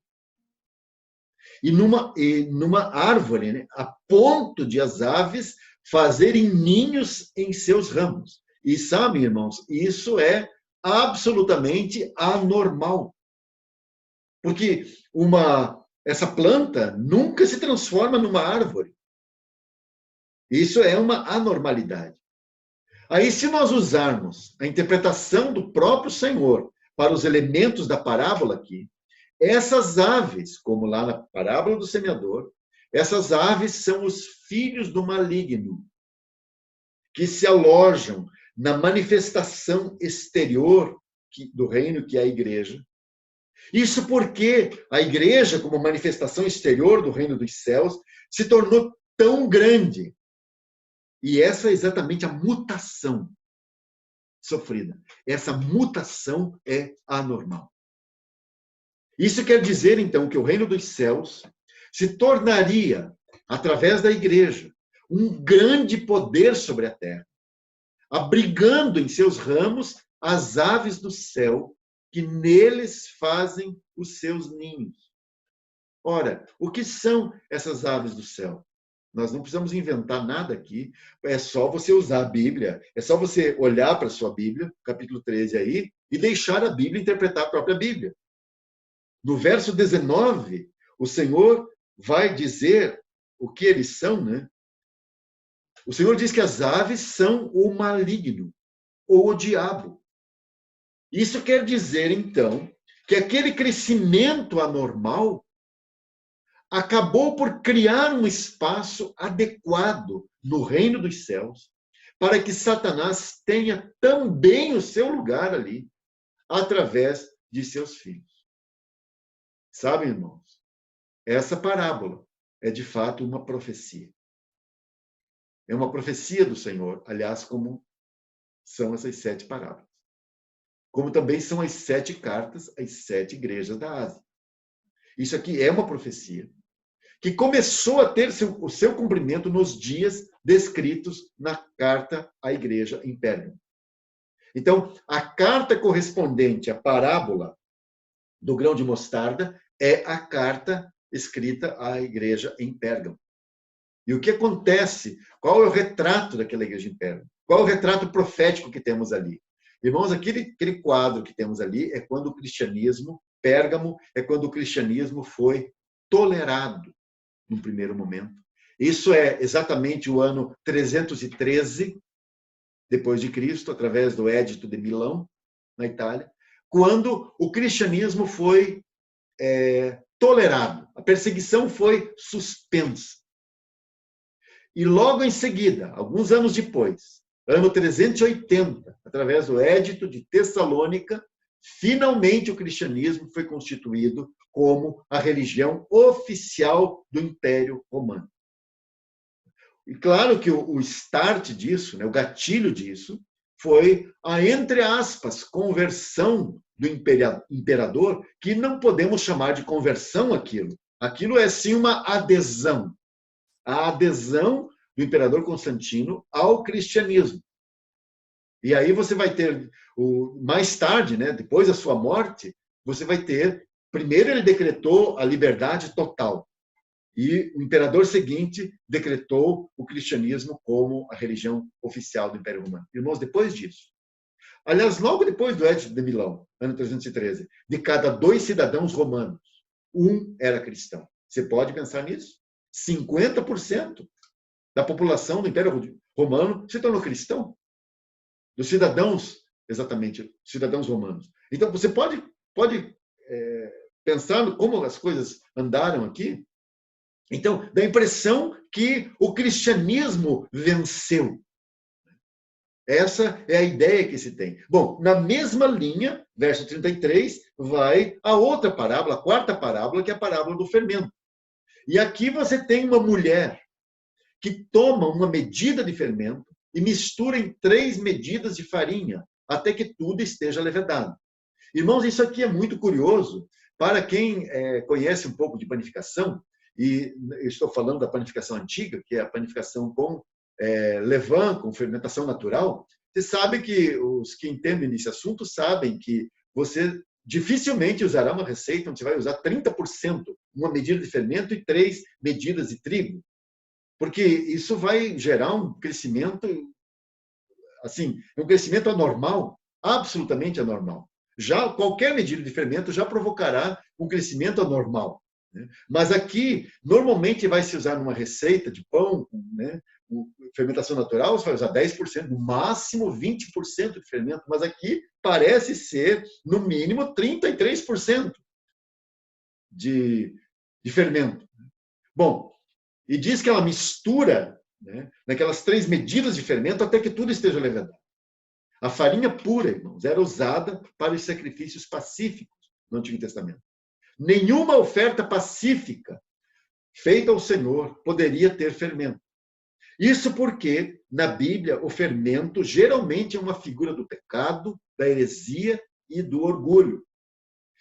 E numa árvore, né, a ponto de as aves fazerem ninhos em seus ramos. E sabem, irmãos, isso é absolutamente anormal. Porque essa planta nunca se transforma numa árvore. Isso é uma anormalidade. Aí, se nós usarmos a interpretação do próprio Senhor para os elementos da parábola aqui, essas aves, como lá na parábola do semeador, essas aves são os filhos do maligno, que se alojam na manifestação exterior do reino, que é a igreja. Isso porque a igreja, como manifestação exterior do reino dos céus, se tornou tão grande. E essa é exatamente a mutação sofrida. Essa mutação é anormal. Isso quer dizer, então, que o reino dos céus se tornaria, através da igreja, um grande poder sobre a terra, abrigando em seus ramos as aves do céu, que neles fazem os seus ninhos. Ora, o que são essas aves do céu? Nós não precisamos inventar nada aqui, é só você usar a Bíblia, é só você olhar para a sua Bíblia, capítulo 13 aí, e deixar a Bíblia interpretar a própria Bíblia. No verso 19, o Senhor vai dizer o que eles são, né? O Senhor diz que as aves são o maligno, ou o diabo. Isso quer dizer, então, que aquele crescimento anormal acabou por criar um espaço adequado no reino dos céus para que Satanás tenha também o seu lugar ali, através de seus filhos. Sabem, irmãos, essa parábola é de fato uma profecia. É uma profecia do Senhor, aliás, como são essas 7 parábolas. Como também são as 7 cartas às 7 igrejas da Ásia. Isso aqui é uma profecia que começou a ter o seu cumprimento nos dias descritos na carta à igreja em Pérgamo. Então, a carta correspondente à parábola do grão de mostarda é a carta escrita à igreja em Pérgamo. E o que acontece? Qual é o retrato daquela igreja em Pérgamo? Qual é o retrato profético que temos ali? Irmãos, aquele quadro que temos ali é quando o cristianismo, Pérgamo, é quando o cristianismo foi tolerado no primeiro momento. Isso é exatamente o ano 313 depois de Cristo, através do Édito de Milão, na Itália, quando o cristianismo foi tolerado, a perseguição foi suspensa. E logo em seguida, alguns anos depois, ano 380, através do Édito de Tessalônica, finalmente o cristianismo foi constituído como a religião oficial do Império Romano. E claro que o start disso, né, o gatilho disso, foi a, entre aspas, conversão do imperador, que não podemos chamar de conversão aquilo. Aquilo é sim uma adesão. A adesão do imperador Constantino ao cristianismo. E aí você vai ter, mais tarde, né, depois da sua morte, você vai ter, primeiro ele decretou a liberdade total, e o imperador seguinte decretou o cristianismo como a religião oficial do Império Romano. Irmãos, depois disso, aliás, logo depois do Edito de Milão, ano 313, de cada 2 cidadãos romanos, um era cristão. Você pode pensar nisso? 50% da população do Império Romano se tornou cristão. Dos cidadãos, exatamente, cidadãos romanos. Então, você pode pensar como as coisas andaram aqui. Então, dá a impressão que o cristianismo venceu. Essa é a ideia que se tem. Bom, na mesma linha, verso 33, vai a outra parábola, a quarta parábola, que é a parábola do fermento. E aqui você tem uma mulher que toma uma medida de fermento e mistura em 3 medidas de farinha, até que tudo esteja levedado. Irmãos, isso aqui é muito curioso para quem conhece um pouco de panificação, e eu estou falando da panificação antiga, que é a panificação com levain, com fermentação natural. Você sabe que os que entendem desse assunto sabem que você dificilmente usará uma receita onde você vai usar 30%, uma medida de fermento e 3 medidas de trigo. Porque isso vai gerar um crescimento, assim, um crescimento anormal, absolutamente anormal. Já qualquer medida de fermento já provocará um crescimento anormal. Né? Mas aqui, normalmente vai se usar numa receita de pão, né? Fermentação natural, você vai usar 10%, no máximo 20% de fermento, mas aqui parece ser, no mínimo, 33% de fermento. Bom, e diz que ela mistura, né, naquelas 3 medidas de fermento até que tudo esteja levedado. A farinha pura, irmãos, era usada para os sacrifícios pacíficos no Antigo Testamento. Nenhuma oferta pacífica feita ao Senhor poderia ter fermento. Isso porque, na Bíblia, o fermento geralmente é uma figura do pecado, da heresia e do orgulho.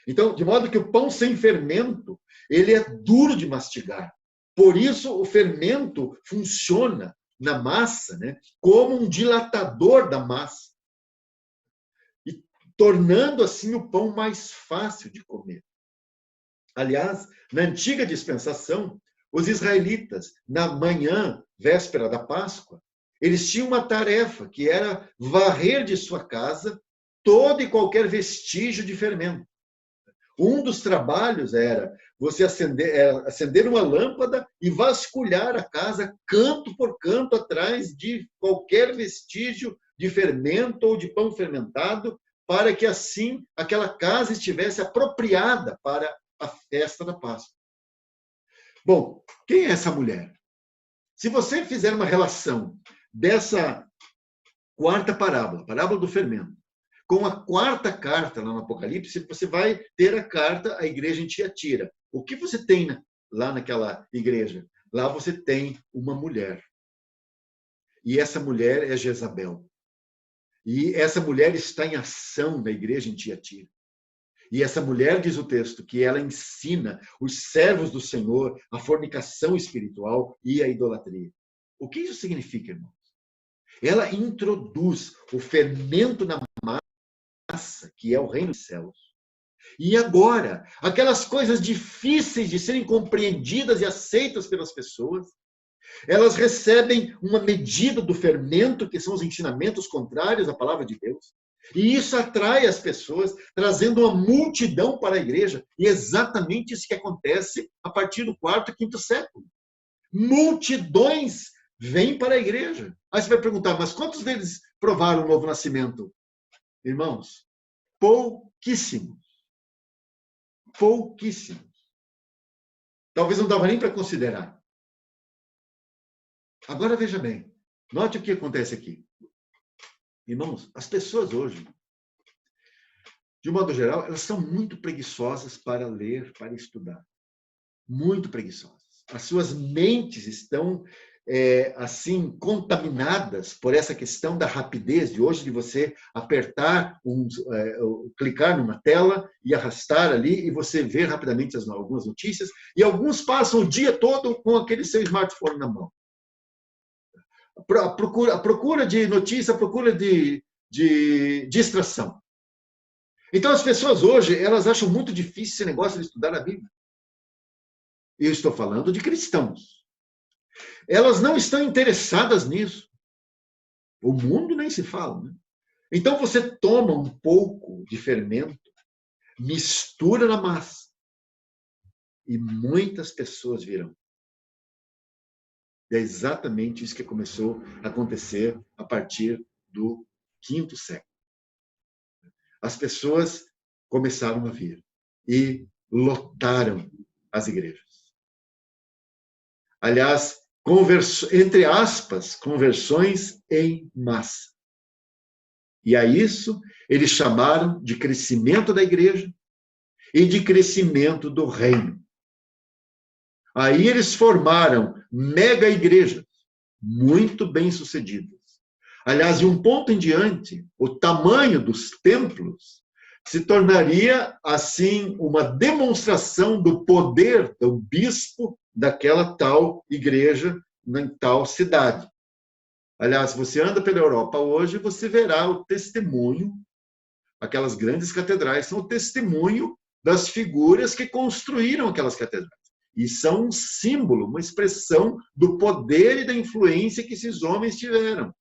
Então, de modo que o pão sem fermento, ele é duro de mastigar. Por isso, o fermento funciona na massa, né, como um dilatador da massa, e tornando assim o pão mais fácil de comer. Aliás, na antiga dispensação, os israelitas, na manhã, véspera da Páscoa, eles tinham uma tarefa, que era varrer de sua casa todo e qualquer vestígio de fermento. Um dos trabalhos era você acender uma lâmpada e vasculhar a casa canto por canto atrás de qualquer vestígio de fermento ou de pão fermentado, para que assim aquela casa estivesse apropriada para a festa da Páscoa. Bom, quem é essa mulher? Se você fizer uma relação dessa quarta parábola, parábola do fermento, com a quarta carta lá no Apocalipse, você vai ter a carta à igreja em Tiatira. O que você tem lá naquela igreja? Lá você tem uma mulher. E essa mulher é Jezabel. E essa mulher está em ação na igreja em Tiatira. E essa mulher, diz o texto, que ela ensina os servos do Senhor a fornicação espiritual e a idolatria. O que isso significa, irmãos? Ela introduz o fermento na massa, que é o reino dos céus. E agora, aquelas coisas difíceis de serem compreendidas e aceitas pelas pessoas, elas recebem uma medida do fermento, que são os ensinamentos contrários à palavra de Deus. E isso atrai as pessoas, trazendo uma multidão para a igreja. E é exatamente isso que acontece a partir do 4º e 5º século. Multidões vêm para a igreja. Aí você vai perguntar, mas quantos deles provaram o novo nascimento? Irmãos, pouquíssimos. Pouquíssimos. Talvez não dava nem para considerar. Agora veja bem, note o que acontece aqui. Irmãos, as pessoas hoje, de um modo geral, elas são muito preguiçosas para ler, para estudar. Muito preguiçosas. As suas mentes estão assim, contaminadas por essa questão da rapidez de hoje, de você apertar, clicar numa tela e arrastar ali, e você ver rapidamente algumas notícias, e alguns passam o dia todo com aquele seu smartphone na mão. A procura de notícia, a procura de distração. Então, as pessoas hoje, elas acham muito difícil esse negócio de estudar a Bíblia. Eu estou falando de cristãos. Elas não estão interessadas nisso. O mundo nem se fala, né? Então, você toma um pouco de fermento, mistura na massa, e muitas pessoas virão. É exatamente isso que começou a acontecer a partir do quinto século. As pessoas começaram a vir e lotaram as igrejas. Aliás, entre aspas, conversões em massa. E a isso eles chamaram de crescimento da igreja e de crescimento do reino. Aí eles formaram mega igrejas, muito bem sucedidas. Aliás, de um ponto em diante, o tamanho dos templos se tornaria, assim, uma demonstração do poder do bispo daquela tal igreja, em tal cidade. Aliás, se você anda pela Europa hoje, você verá o testemunho, aquelas grandes catedrais são o testemunho das figuras que construíram aquelas catedrais. E são um símbolo, uma expressão do poder e da influência que esses homens tiveram.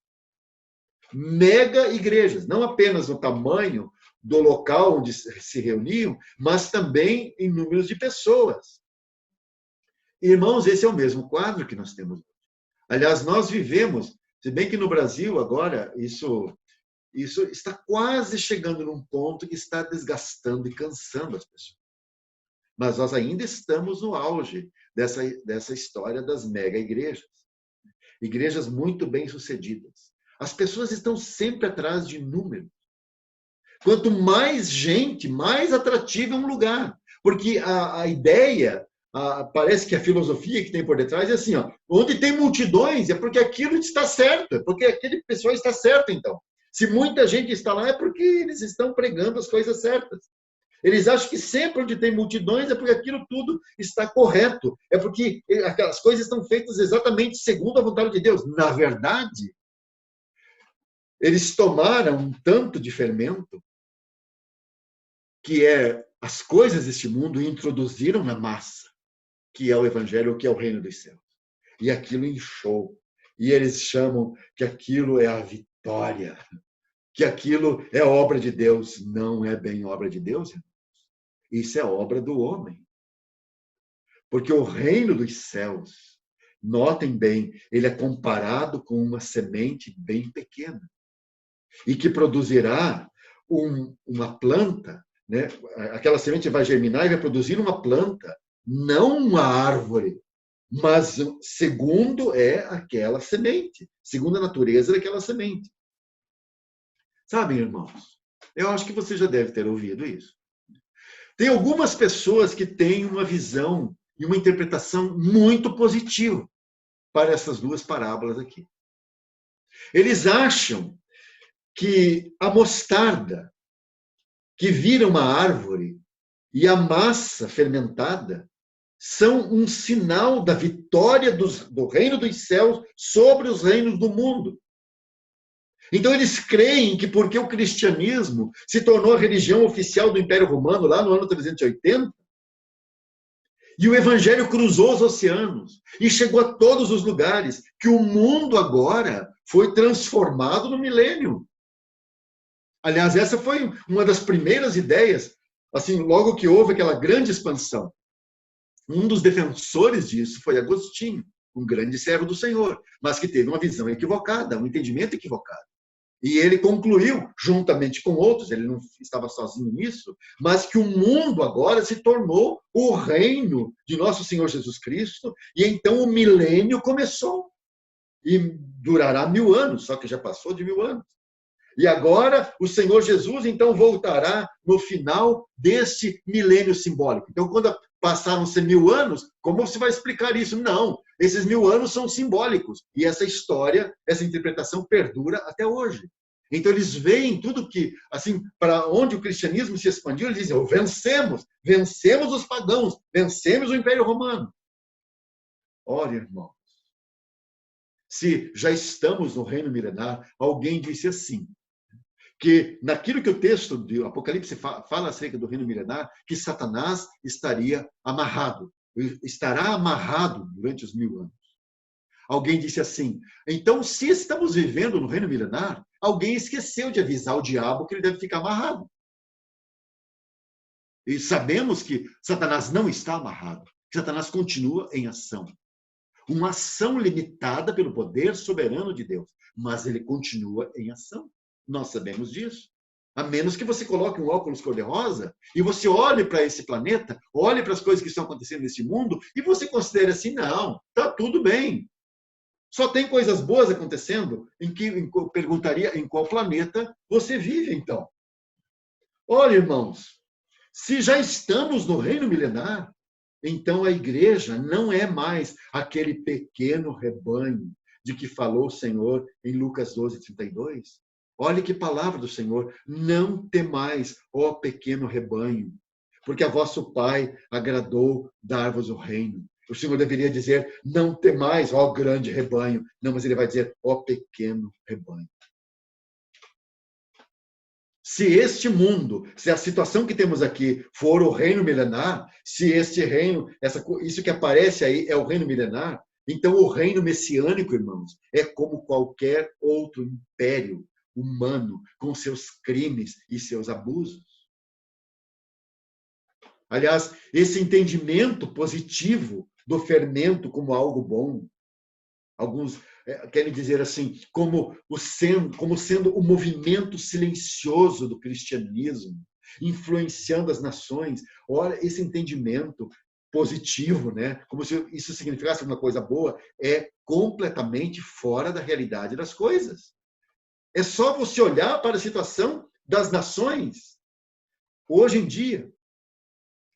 Mega igrejas, não apenas no tamanho do local onde se reuniam, mas também em números de pessoas. Irmãos, esse é o mesmo quadro que nós temos. Aliás, nós vivemos, se bem que no Brasil agora isso está quase chegando num ponto que está desgastando e cansando as pessoas. Mas nós ainda estamos no auge dessa história das mega igrejas. Igrejas muito bem sucedidas. As pessoas estão sempre atrás de números. Quanto mais gente, mais atrativo é um lugar. Porque a ideia, parece que a filosofia que tem por detrás é assim, ó, onde tem multidões é porque aquilo está certo, é porque aquele pessoal está certo, então. Se muita gente está lá é porque eles estão pregando as coisas certas. Eles acham que sempre onde tem multidões é porque aquilo tudo está correto. É porque aquelas coisas estão feitas exatamente segundo a vontade de Deus. Na verdade, eles tomaram um tanto de fermento, que é as coisas deste mundo, e introduziram na massa, que é o Evangelho, que é o reino dos céus. E aquilo inchou. E eles chamam que aquilo é a vitória, que aquilo é obra de Deus. Não é bem obra de Deus, irmão. Isso é obra do homem. Porque o reino dos céus, notem bem, ele é comparado com uma semente bem pequena. E que produzirá uma planta, né? Aquela semente vai germinar e vai produzir uma planta, não uma árvore, mas segundo é aquela semente, segundo a natureza daquela semente. Sabem, irmãos, eu acho que você já deve ter ouvido isso. Tem algumas pessoas que têm uma visão e uma interpretação muito positiva para essas duas parábolas aqui. Eles acham que a mostarda, que vira uma árvore, e a massa fermentada são um sinal da vitória do reino dos céus sobre os reinos do mundo. Então, eles creem que porque o cristianismo se tornou a religião oficial do Império Romano lá no ano 380, e o evangelho cruzou os oceanos e chegou a todos os lugares, que o mundo agora foi transformado no milênio. Aliás, essa foi uma das primeiras ideias, assim, logo que houve aquela grande expansão. Um dos defensores disso foi Agostinho, um grande servo do Senhor, mas que teve uma visão equivocada, um entendimento equivocado. E ele concluiu, juntamente com outros, ele não estava sozinho nisso, mas que o mundo agora se tornou o reino de nosso Senhor Jesus Cristo, e então o milênio começou. E durará 1000 anos, só que já passou de 1000 anos. E agora o Senhor Jesus, então, voltará no final deste milênio simbólico. Então, quando passaram-se 1000 anos, como você vai explicar isso? Não, esses 1000 anos são simbólicos. E essa história, essa interpretação perdura até hoje. Então, eles veem tudo que, assim, para onde o cristianismo se expandiu, eles dizem, vencemos os pagãos, vencemos o Império Romano. Ora, irmãos, se já estamos no reino milenar, alguém disse assim, que naquilo que o texto do Apocalipse fala acerca do reino milenar, que Satanás estará amarrado durante os 1000 anos. Alguém disse assim, então, se estamos vivendo no reino milenar, alguém esqueceu de avisar o diabo que ele deve ficar amarrado. E sabemos que Satanás não está amarrado, que Satanás continua em ação. Uma ação limitada pelo poder soberano de Deus, mas ele continua em ação. Nós sabemos disso. A menos que você coloque um óculos cor-de-rosa e você olhe para esse planeta, olhe para as coisas que estão acontecendo nesse mundo e você considere assim, não, está tudo bem. Só tem coisas boas acontecendo, eu perguntaria em qual planeta você vive, então. Olha, irmãos, se já estamos no reino milenar, então a igreja não é mais aquele pequeno rebanho de que falou o Senhor em Lucas 12:32. Olha que palavra do Senhor, não temais, ó pequeno rebanho, porque a vosso Pai agradou dar-vos o reino. O Senhor deveria dizer, não temais, ó grande rebanho. Não, mas ele vai dizer, ó pequeno rebanho. Se este mundo, se a situação que temos aqui for o reino milenar, se este reino, isso que aparece aí é o reino milenar, então o reino messiânico, irmãos, é como qualquer outro império humano, com seus crimes e seus abusos. Aliás, esse entendimento positivo do fermento como algo bom, alguns querem dizer assim, como sendo o movimento silencioso do cristianismo, influenciando as nações. Olha, esse entendimento positivo, né? Como se isso significasse uma coisa boa, é completamente fora da realidade das coisas. É só você olhar para a situação das nações hoje em dia.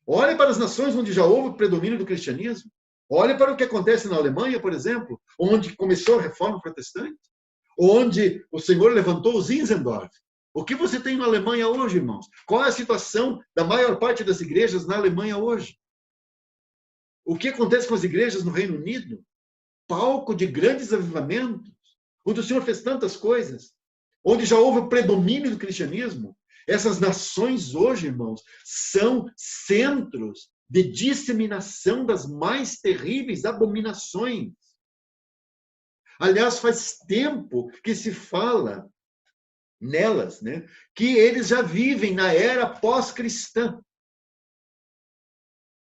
Olhe para as nações onde já houve o predomínio do cristianismo. Olhe para o que acontece na Alemanha, por exemplo, onde começou a reforma protestante, onde o Senhor levantou os Zinzendorf. O que você tem na Alemanha hoje, irmãos? Qual é a situação da maior parte das igrejas na Alemanha hoje? O que acontece com as igrejas no Reino Unido? Palco de grandes avivamentos, onde o Senhor fez tantas coisas, onde já houve o predomínio do cristianismo. Essas nações hoje, irmãos, são centros de disseminação das mais terríveis abominações. Aliás, faz tempo que se fala nelas, né, que eles já vivem na era pós-cristã.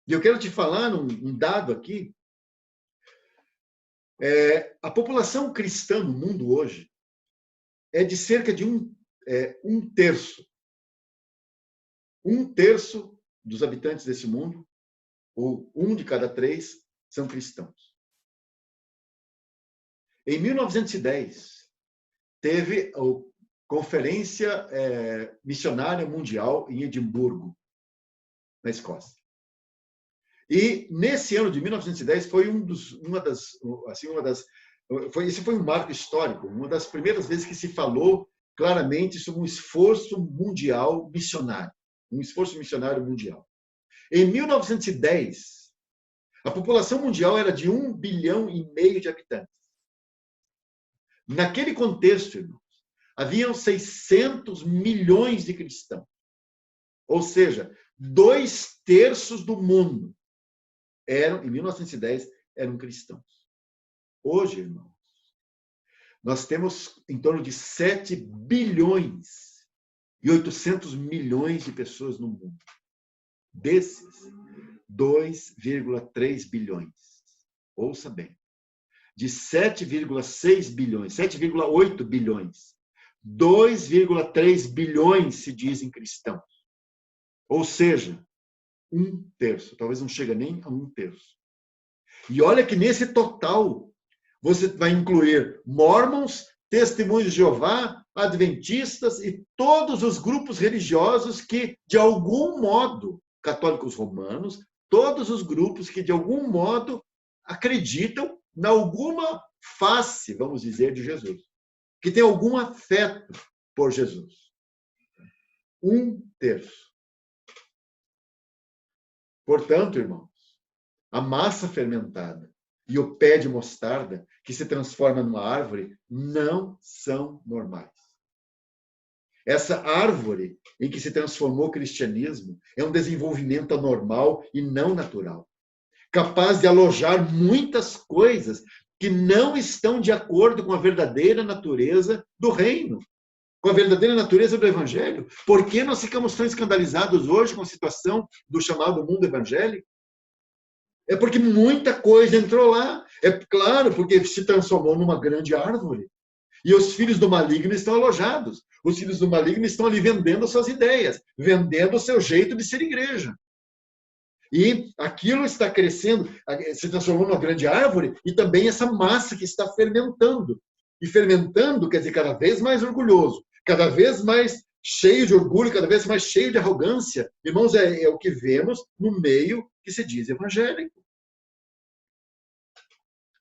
E eu quero te falar um dado aqui. A população cristã no mundo hoje é de cerca de um terço. Um terço dos habitantes desse mundo, ou 1 de cada 3, são cristãos. Em 1910, teve a Conferência Missionária Mundial em Edimburgo, na Escócia. E nesse ano de 1910 foi esse foi um marco histórico, uma das primeiras vezes que se falou claramente sobre um esforço mundial missionário. Um esforço missionário mundial. Em 1910, a população mundial era de 1,5 bilhão de habitantes. Naquele contexto, irmãos, haviam 600 milhões de cristãos. Ou seja, 2/3 do mundo em 1910, eram cristãos. Hoje, irmãos, nós temos em torno de 7 bilhões e 800 milhões de pessoas no mundo. Desses, 2,3 bilhões. Ouça bem. De 7,6 bilhões, 7,8 bilhões, 2,3 bilhões se dizem cristãos. Ou seja, 1/3. Talvez não chega nem a 1/3. E olha que nesse total, você vai incluir mormons, testemunhos de Jeová, adventistas e todos os grupos religiosos que, de algum modo, católicos romanos, todos os grupos que, de algum modo, acreditam em alguma face, vamos dizer, de Jesus, que tem algum afeto por Jesus. 1/3. Portanto, irmãos, a massa fermentada e o pé de mostarda, que se transforma numa árvore, não são normais. Essa árvore em que se transformou o cristianismo é um desenvolvimento anormal e não natural, capaz de alojar muitas coisas que não estão de acordo com a verdadeira natureza do reino, com a verdadeira natureza do evangelho. Por que nós ficamos tão escandalizados hoje com a situação do chamado mundo evangélico? É porque muita coisa entrou lá. É claro, porque se transformou numa grande árvore. E os filhos do maligno estão alojados. Os filhos do maligno estão ali vendendo suas ideias, vendendo o seu jeito de ser igreja. E aquilo está crescendo, se transformou numa grande árvore, e também essa massa que está fermentando. E fermentando quer dizer cada vez mais orgulhoso, cada vez mais cheio de orgulho, cada vez mais cheio de arrogância. Irmãos, é o que vemos no meio que se diz evangélico.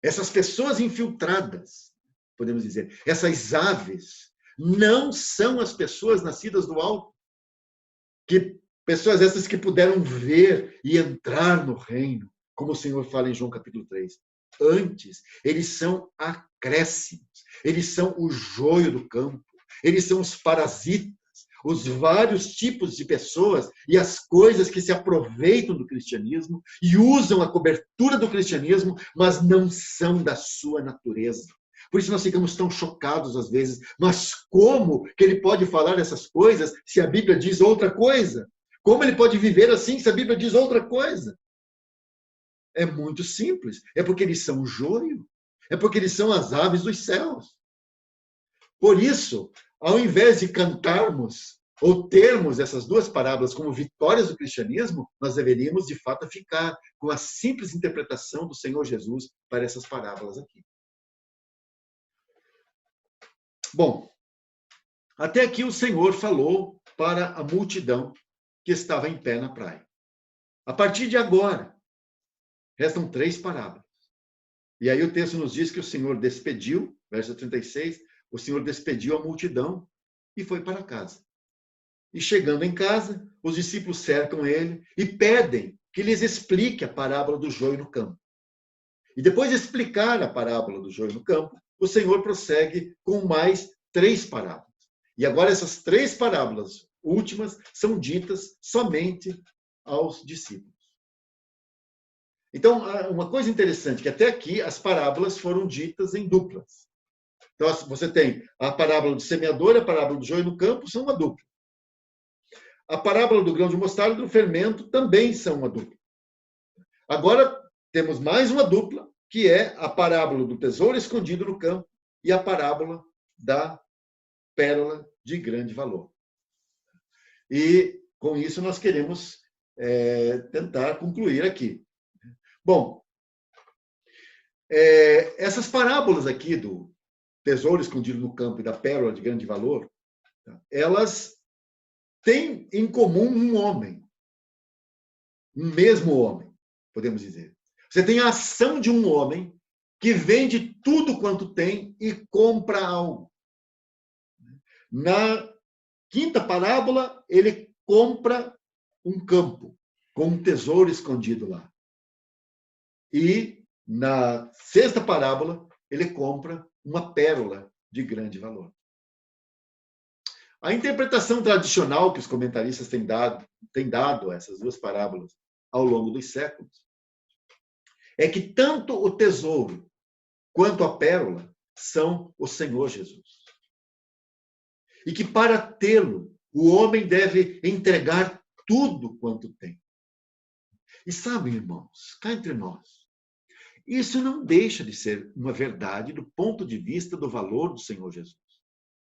Essas pessoas infiltradas, podemos dizer, essas aves, não são as pessoas nascidas do alto, pessoas essas que puderam ver e entrar no reino, como o Senhor fala em João capítulo 3. Antes, eles são acréscimos, eles são o joio do campo, eles são os parasitas, os vários tipos de pessoas e as coisas que se aproveitam do cristianismo e usam a cobertura do cristianismo, mas não são da sua natureza. Por isso nós ficamos tão chocados às vezes. Mas como que ele pode falar essas coisas se a Bíblia diz outra coisa? Como ele pode viver assim se a Bíblia diz outra coisa? É muito simples. É porque eles são o joio. É porque eles são as aves dos céus. Por isso, ao invés de cantarmos ou termos essas duas parábolas como vitórias do cristianismo, nós deveríamos, de fato, ficar com a simples interpretação do Senhor Jesus para essas parábolas aqui. Bom, até aqui o Senhor falou para a multidão que estava em pé na praia. A partir de agora, restam 3 parábolas. E aí o texto nos diz que o Senhor despediu, verso 36, o Senhor despediu a multidão e foi para casa. E chegando em casa, os discípulos cercam ele e pedem que lhes explique a parábola do joio no campo. E depois de explicar a parábola do joio no campo, o Senhor prossegue com mais 3 parábolas. E agora essas 3 parábolas últimas são ditas somente aos discípulos. Então, uma coisa interessante, que até aqui as parábolas foram ditas em duplas. Então, você tem a parábola do semeador e a parábola do joio no campo, são uma dupla. A parábola do grão de mostarda e do fermento também são uma dupla. Agora, temos mais uma dupla, que é a parábola do tesouro escondido no campo e a parábola da pérola de grande valor. E, com isso, nós queremos tentar concluir aqui. Bom, essas parábolas aqui do tesouro escondido no campo e da pérola de grande valor, elas têm em comum um homem, um mesmo homem, podemos dizer. Você tem a ação de um homem que vende tudo quanto tem e compra algo. Na quinta parábola, ele compra um campo com um tesouro escondido lá. E na sexta parábola, ele compra uma pérola de grande valor. A interpretação tradicional que os comentaristas têm dado a essas 2 parábolas ao longo dos séculos é que tanto o tesouro quanto a pérola são o Senhor Jesus. E que para tê-lo, o homem deve entregar tudo quanto tem. E sabem, irmãos, cá entre nós, isso não deixa de ser uma verdade do ponto de vista do valor do Senhor Jesus.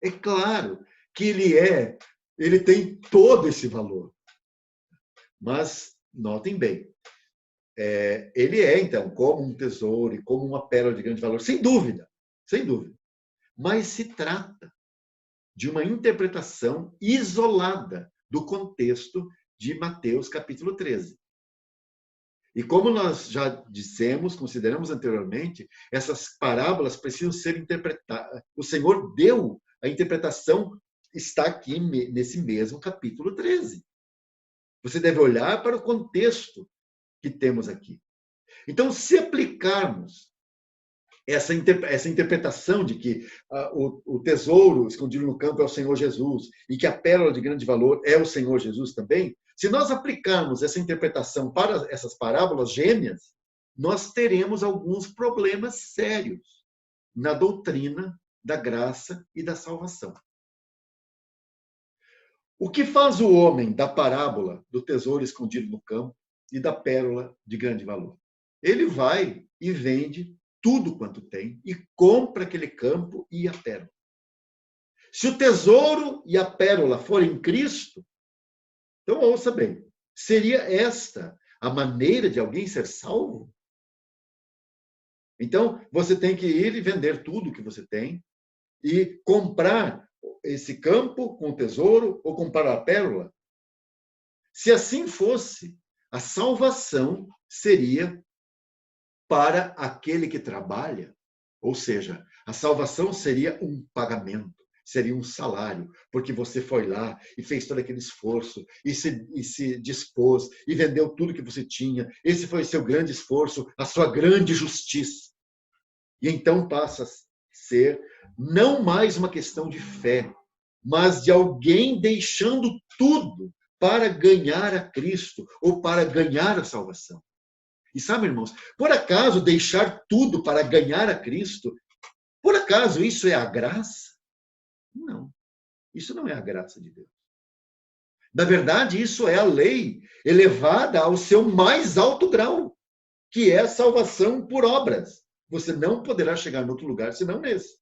É claro que ele tem todo esse valor. Mas, notem bem, ele então, como um tesouro e como uma pérola de grande valor, sem dúvida, sem dúvida. Mas se trata de uma interpretação isolada do contexto de Mateus capítulo 13. E como nós já dissemos, consideramos anteriormente, essas parábolas precisam ser interpretadas. O Senhor deu a interpretação, está aqui nesse mesmo capítulo 13. Você deve olhar para o contexto que temos aqui. Então, se aplicarmos essa interpretação de que o tesouro escondido no campo é o Senhor Jesus e que a pérola de grande valor é o Senhor Jesus também, se nós aplicarmos essa interpretação para essas parábolas gêmeas, nós teremos alguns problemas sérios na doutrina da graça e da salvação. O que faz o homem da parábola do tesouro escondido no campo e da pérola de grande valor? Ele vai e vende tudo quanto tem e compra aquele campo e a pérola. Se o tesouro e a pérola forem Cristo, então ouça bem, seria esta a maneira de alguém ser salvo? Então, você tem que ir e vender tudo que você tem e comprar esse campo com o tesouro ou comprar a pérola? Se assim fosse, a salvação seria para aquele que trabalha, ou seja, a salvação seria um pagamento, seria um salário, porque você foi lá e fez todo aquele esforço e se dispôs e vendeu tudo que você tinha. Esse foi o seu grande esforço, a sua grande justiça. E então passa a ser não mais uma questão de fé, mas de alguém deixando tudo para ganhar a Cristo ou para ganhar a salvação. E sabe, irmãos, por acaso deixar tudo para ganhar a Cristo, por acaso isso é a graça? Não, isso não é a graça de Deus. Na verdade, isso é a lei elevada ao seu mais alto grau, que é a salvação por obras. Você não poderá chegar em outro lugar senão nesse.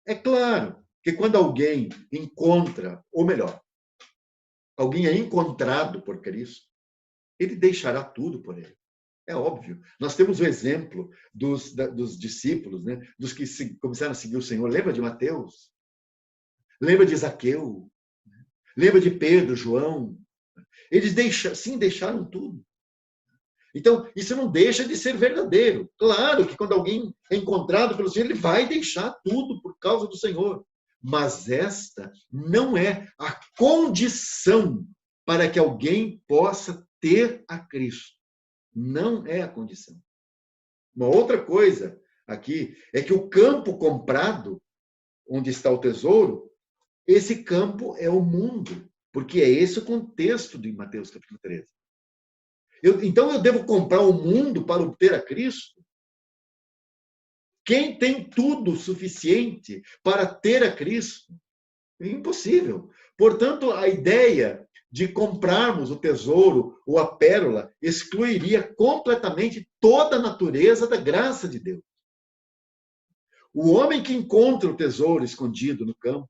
É claro que quando alguém encontra, ou melhor, alguém é encontrado por Cristo, ele deixará tudo por ele. É óbvio. Nós temos o exemplo dos discípulos, né? Dos que começaram a seguir o Senhor. Lembra de Mateus? Lembra de Zaqueu? Lembra de Pedro, João? Eles deixaram tudo. Então, isso não deixa de ser verdadeiro. Claro que quando alguém é encontrado pelo Senhor, ele vai deixar tudo por causa do Senhor. Mas esta não é a condição para que alguém possa ter a Cristo. Não é a condição. Uma outra coisa aqui é que o campo comprado, onde está o tesouro, esse campo é o mundo, porque é esse o contexto de Mateus capítulo 13. Então eu devo comprar o mundo para obter a Cristo? Quem tem tudo suficiente para ter a Cristo? É impossível. Portanto, a ideia de comprarmos o tesouro ou a pérola excluiria completamente toda a natureza da graça de Deus. O homem que encontra o tesouro escondido no campo,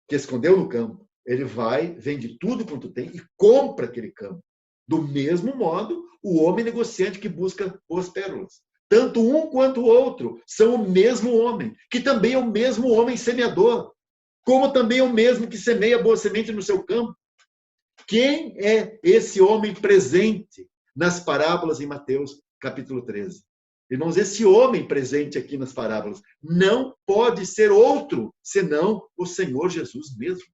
que escondeu no campo, ele vai, vende tudo quanto tem e compra aquele campo. Do mesmo modo, o homem negociante que busca boas pérolas. Tanto um quanto o outro são o mesmo homem, que também é o mesmo homem semeador, como também é o mesmo que semeia boa semente no seu campo. Quem é esse homem presente nas parábolas em Mateus capítulo 13? Irmãos, esse homem presente aqui nas parábolas não pode ser outro senão o Senhor Jesus mesmo.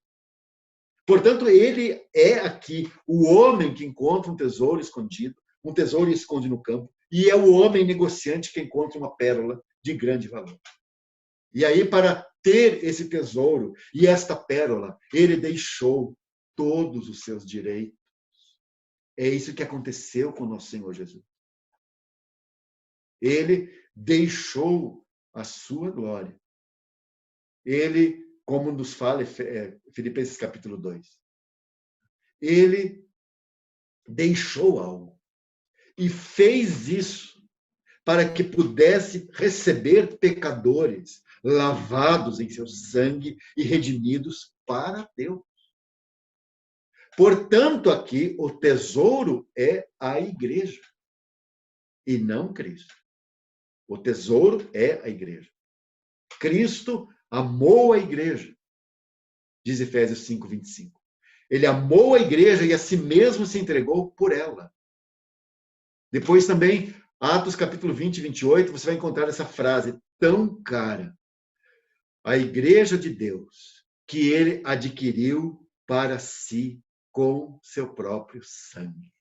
Portanto, ele é aqui o homem que encontra um tesouro escondido, um tesouro esconde no campo, e é o homem negociante que encontra uma pérola de grande valor. E aí, para ter esse tesouro e esta pérola, ele deixou todos os seus direitos. É isso que aconteceu com o nosso Senhor Jesus. Ele deixou a sua glória. Ele, como nos fala Filipenses capítulo 2, ele deixou algo e fez isso para que pudesse receber pecadores lavados em seu sangue e redimidos para Deus. Portanto, aqui o tesouro é a igreja e não Cristo. O tesouro é a igreja. Cristo amou a igreja, diz Efésios 5:25. Ele amou a igreja e a si mesmo se entregou por ela. Depois também, Atos capítulo 20 e 28, você vai encontrar essa frase tão cara. A igreja de Deus, que ele adquiriu para si com seu próprio sangue.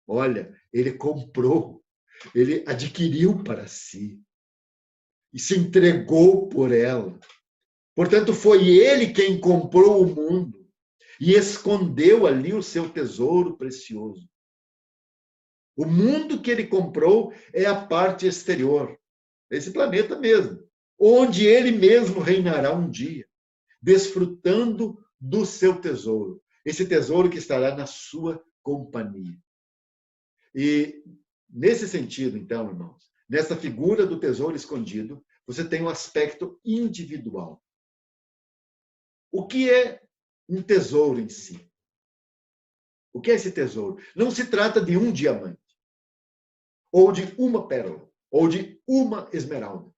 Olha, ele comprou, ele adquiriu para si e se entregou por ela. Portanto, foi ele quem comprou o mundo e escondeu ali o seu tesouro precioso. O mundo que ele comprou é a parte exterior, esse planeta mesmo, onde ele mesmo reinará um dia, desfrutando do seu tesouro, esse tesouro que estará na sua companhia. E nesse sentido, então, irmãos, nessa figura do tesouro escondido, você tem um aspecto individual. O que é um tesouro em si? O que é esse tesouro? Não se trata de um diamante, ou de uma pérola, ou de uma esmeralda.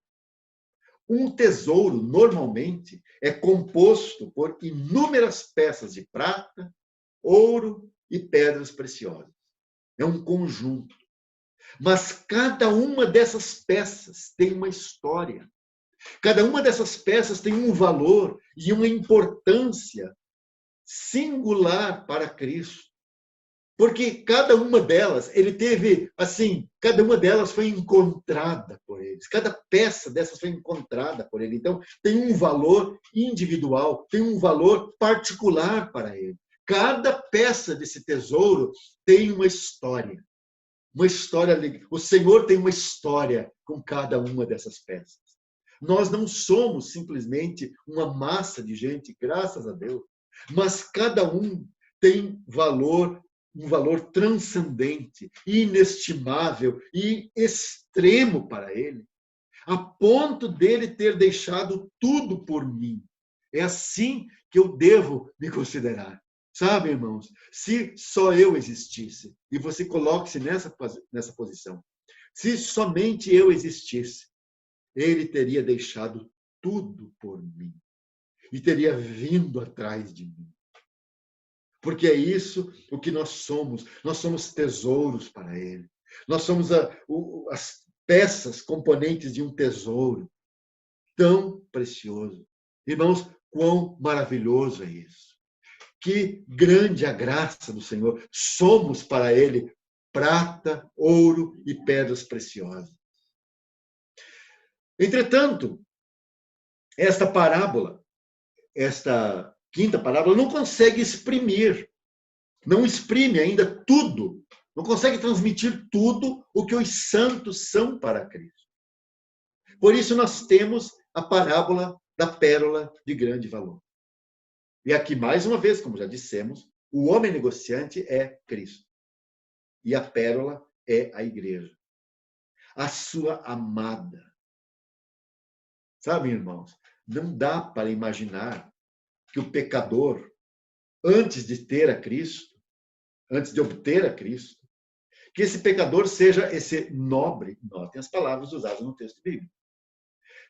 Um tesouro, normalmente, é composto por inúmeras peças de prata, ouro e pedras preciosas. É um conjunto. Mas cada uma dessas peças tem uma história. Cada uma dessas peças tem um valor e uma importância singular para Cristo. Porque cada uma delas, ele teve, assim, cada uma delas foi encontrada por eles. Cada peça dessas foi encontrada por ele. Então, tem um valor individual, tem um valor particular para ele. Cada peça desse tesouro tem uma história. Uma história, o Senhor tem uma história com cada uma dessas peças. Nós não somos simplesmente uma massa de gente, graças a Deus, mas cada um tem valor, um valor transcendente, inestimável e extremo para ele, a ponto dele ter deixado tudo por mim. É assim que eu devo me considerar. Sabe, irmãos, se só eu existisse, e você coloque-se nessa posição, se somente eu existisse, ele teria deixado tudo por mim e teria vindo atrás de mim. Porque é isso o que nós somos. Nós somos tesouros para ele. Nós somos as peças, componentes de um tesouro tão precioso. Irmãos, quão maravilhoso é isso. Que grande a graça do Senhor. Somos para ele prata, ouro e pedras preciosas. Entretanto, esta parábola, esta quinta parábola, não consegue exprimir, não exprime ainda tudo, não consegue transmitir tudo o que os santos são para Cristo. Por isso nós temos a parábola da pérola de grande valor. E aqui, mais uma vez, como já dissemos, o homem negociante é Cristo. E a pérola é a igreja. A sua amada. Sabe, irmãos, não dá para imaginar que o pecador, antes de ter a Cristo, antes de obter a Cristo, que esse pecador seja esse nobre, notem as palavras usadas no texto bíblico,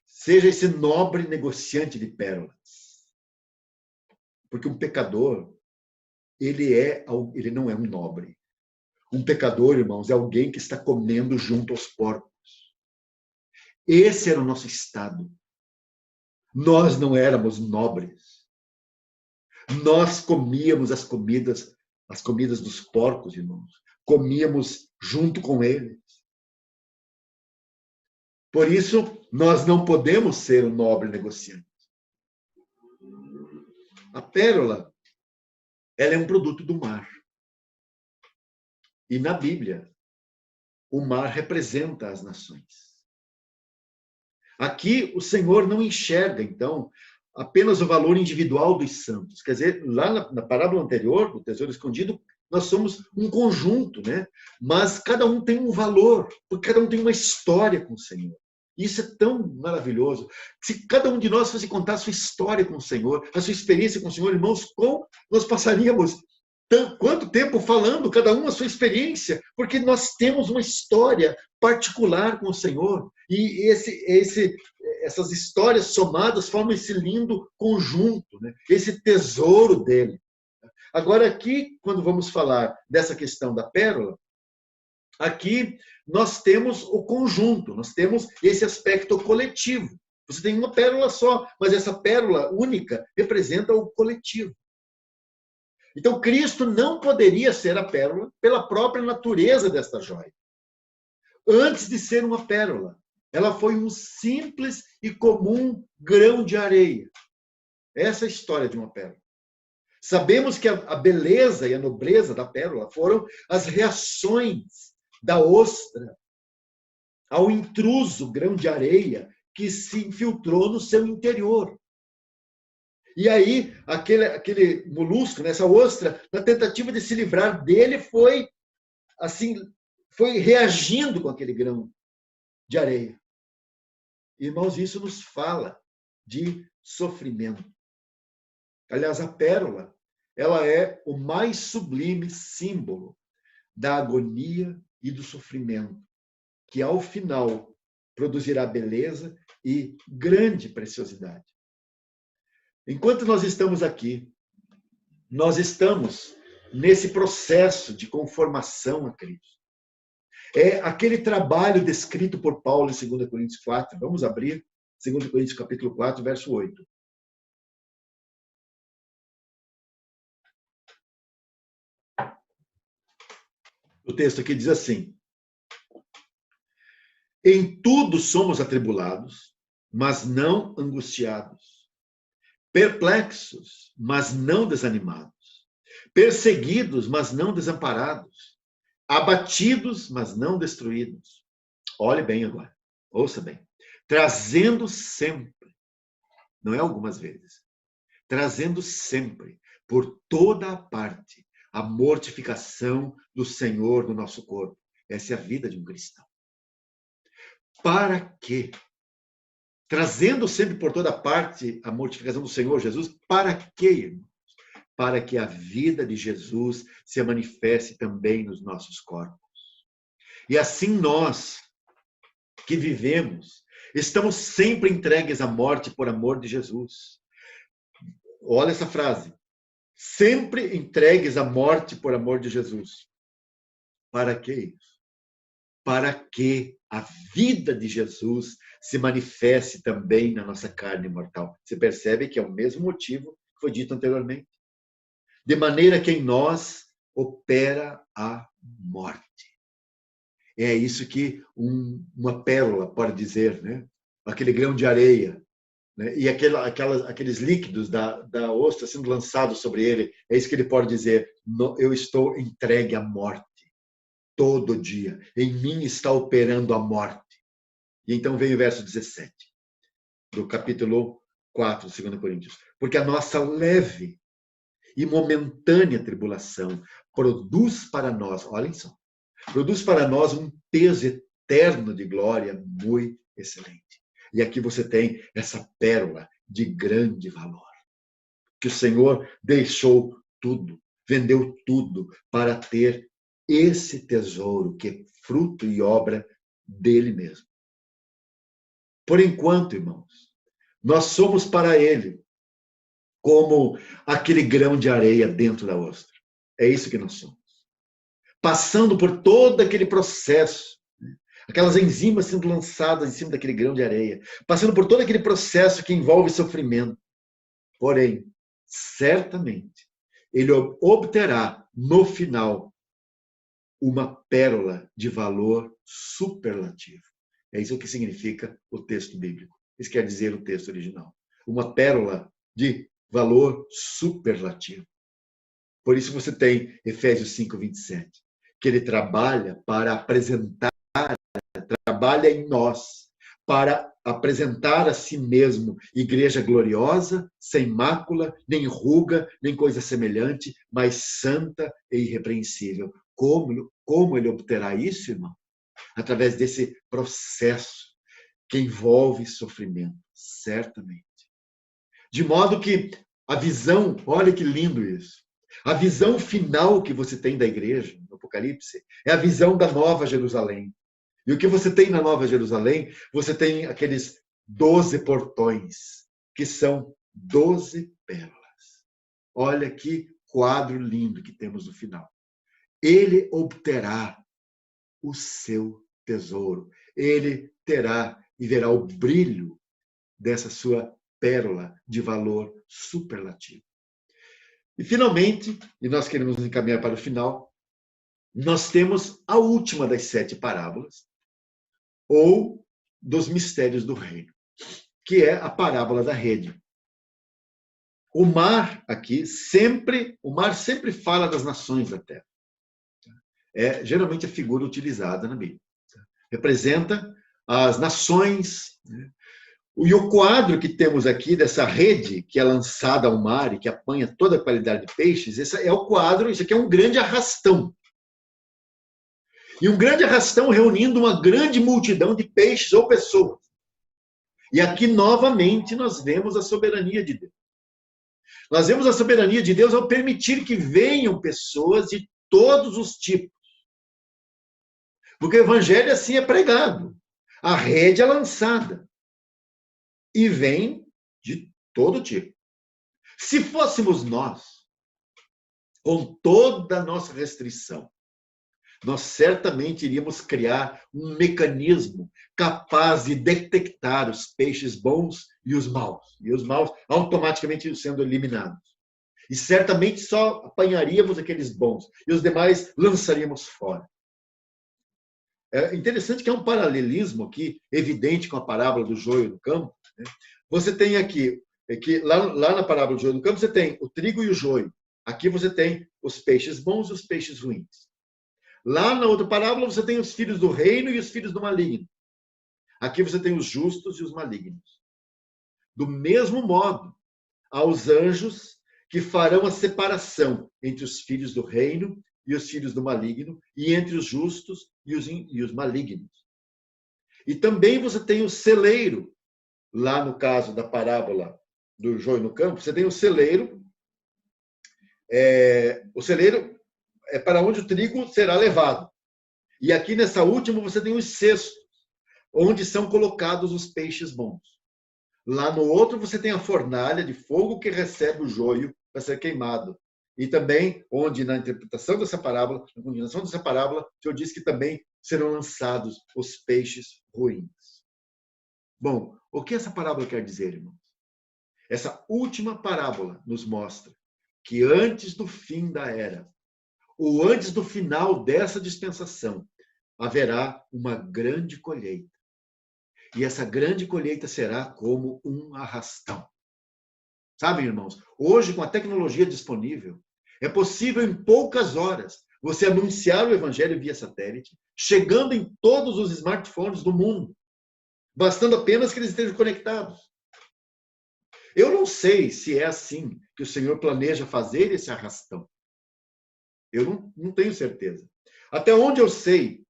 seja esse nobre negociante de pérolas. Porque um pecador, ele não é um nobre. Um pecador, irmãos, é alguém que está comendo junto aos porcos. Esse era o nosso estado. Nós não éramos nobres. Nós comíamos as comidas dos porcos, irmãos. Comíamos junto com eles. Por isso, nós não podemos ser um nobre negociante. A pérola, ela é um produto do mar. E na Bíblia, o mar representa as nações. Aqui, o Senhor não enxerga, então, apenas o valor individual dos santos. Quer dizer, lá na parábola anterior, do tesouro escondido, nós somos um conjunto, né? Mas cada um tem um valor, porque cada um tem uma história com o Senhor. Isso é tão maravilhoso. Se cada um de nós fosse contar a sua história com o Senhor, a sua experiência com o Senhor, irmãos, como nós passaríamos quanto tempo falando, cada um a sua experiência, porque nós temos uma história particular com o Senhor. E essas histórias somadas formam esse lindo conjunto, né? Esse tesouro dele. Agora, aqui, quando vamos falar dessa questão da pérola, aqui nós temos o conjunto, nós temos esse aspecto coletivo. Você tem uma pérola só, mas essa pérola única representa o coletivo. Então, Cristo não poderia ser a pérola pela própria natureza desta joia. Antes de ser uma pérola, ela foi um simples e comum grão de areia. Essa é a história de uma pérola. Sabemos que a beleza e a nobreza da pérola foram as reações da ostra ao intruso grão de areia que se infiltrou no seu interior. E aí, aquele molusco, essa ostra, na tentativa de se livrar dele, foi reagindo com aquele grão de areia. Irmãos, isso nos fala de sofrimento. Aliás, a pérola, ela é o mais sublime símbolo da agonia e do sofrimento, que ao final produzirá beleza e grande preciosidade. Enquanto nós estamos aqui, nós estamos nesse processo de conformação a Cristo. É aquele trabalho descrito por Paulo em 2 Coríntios 4. Vamos abrir 2 Coríntios capítulo 4, verso 8. O texto aqui diz assim: em tudo somos atribulados, mas não angustiados, perplexos, mas não desanimados, perseguidos, mas não desamparados, abatidos, mas não destruídos. Olhe bem agora, ouça bem. Trazendo sempre, não é algumas vezes, trazendo sempre, por toda a parte, a mortificação do Senhor no nosso corpo. Essa é a vida de um cristão. Para quê? Trazendo sempre por toda parte a mortificação do Senhor Jesus, para quê, irmãos? Para que a vida de Jesus se manifeste também nos nossos corpos. E assim nós, que vivemos, estamos sempre entregues à morte por amor de Jesus. Olha essa frase. Sempre entregues à morte por amor de Jesus. Para que isso? Para que a vida de Jesus se manifeste também na nossa carne mortal. Você percebe que é o mesmo motivo que foi dito anteriormente. De maneira que em nós opera a morte. É isso que uma pérola pode dizer, né? Aquele grão de areia, né? E aqueles líquidos da ostra sendo lançados sobre ele, é isso que ele pode dizer: eu estou entregue à morte todo dia, em mim está operando a morte. E então vem o verso 17 do capítulo 4 de 2 Coríntios. Porque a nossa leve e momentânea tribulação produz para nós, olhem só, produz para nós um peso eterno de glória muito excelente. E aqui você tem essa pérola de grande valor. Que o Senhor deixou tudo, vendeu tudo para ter esse tesouro que é fruto e obra dele mesmo. Por enquanto, irmãos, nós somos para ele como aquele grão de areia dentro da ostra. É isso que nós somos. Passando por todo aquele processo, aquelas enzimas sendo lançadas em cima daquele grão de areia, passando por todo aquele processo que envolve sofrimento. Porém, certamente, ele obterá, no final, uma pérola de valor superlativo. É isso que significa o texto bíblico. Isso quer dizer o texto original. Uma pérola de valor superlativo. Por isso você tem Efésios 5, 27, que ele trabalha para apresentar, trabalha em nós, para apresentar a si mesmo igreja gloriosa, sem mácula, nem ruga, nem coisa semelhante, mas santa e irrepreensível. Como ele obterá isso, irmão? Através desse processo que envolve sofrimento, certamente. De modo que a visão, olha que lindo isso, a visão final que você tem da igreja, no Apocalipse, é a visão da Nova Jerusalém. E o que você tem na Nova Jerusalém, você tem aqueles 12 portões, que são 12 pérolas. Olha que quadro lindo que temos no final. Ele obterá o seu tesouro. Ele terá e verá o brilho dessa sua pérola de valor superlativo. E, finalmente, e nós queremos nos encaminhar para o final, nós temos a última das 7 parábolas, ou dos mistérios do reino, que é a parábola da rede. O mar sempre fala das nações da terra. É geralmente a figura utilizada na Bíblia. Representa as nações. E o quadro que temos aqui dessa rede que é lançada ao mar e que apanha toda a qualidade de peixes, esse é o quadro, isso aqui é um grande arrastão. E um grande arrastão reunindo uma grande multidão de peixes ou pessoas. E aqui, novamente, nós vemos a soberania de Deus. Nós vemos a soberania de Deus ao permitir que venham pessoas de todos os tipos. Porque o evangelho assim é pregado. A rede é lançada. E vem de todo tipo. Se fôssemos nós, com toda a nossa restrição, nós certamente iríamos criar um mecanismo capaz de detectar os peixes bons e os maus. E os maus automaticamente sendo eliminados. E certamente só apanharíamos aqueles bons. E os demais lançaríamos fora. É interessante que há um paralelismo aqui, evidente com a parábola do joio do campo. Né? Você tem aqui, lá na parábola do joio do campo, você tem o trigo e o joio. Aqui você tem os peixes bons e os peixes ruins. Lá na outra parábola, você tem os filhos do reino e os filhos do maligno. Aqui você tem os justos e os malignos. Do mesmo modo, há os anjos que farão a separação entre os filhos do reino e os filhos do maligno, e entre os justos e os malignos. E também você tem o celeiro, lá no caso da parábola do joio no campo, você tem o celeiro. O celeiro é para onde o trigo será levado. E aqui nessa última você tem os cestos, onde são colocados os peixes bons. Lá no outro você tem a fornalha de fogo que recebe o joio para ser queimado. E também, onde na interpretação dessa parábola, na continuação dessa parábola, o Senhor diz que também serão lançados os peixes ruins. Bom, o que essa parábola quer dizer, irmãos? Essa última parábola nos mostra que antes do fim da era, ou antes do final dessa dispensação, haverá uma grande colheita. E essa grande colheita será como um arrastão. Sabem, irmãos, hoje, com a tecnologia disponível, é possível em poucas horas você anunciar o evangelho via satélite, chegando em todos os smartphones do mundo, bastando apenas que eles estejam conectados. Eu não sei se é assim que o Senhor planeja fazer esse arrastão. Eu não tenho certeza. Até onde eu sei,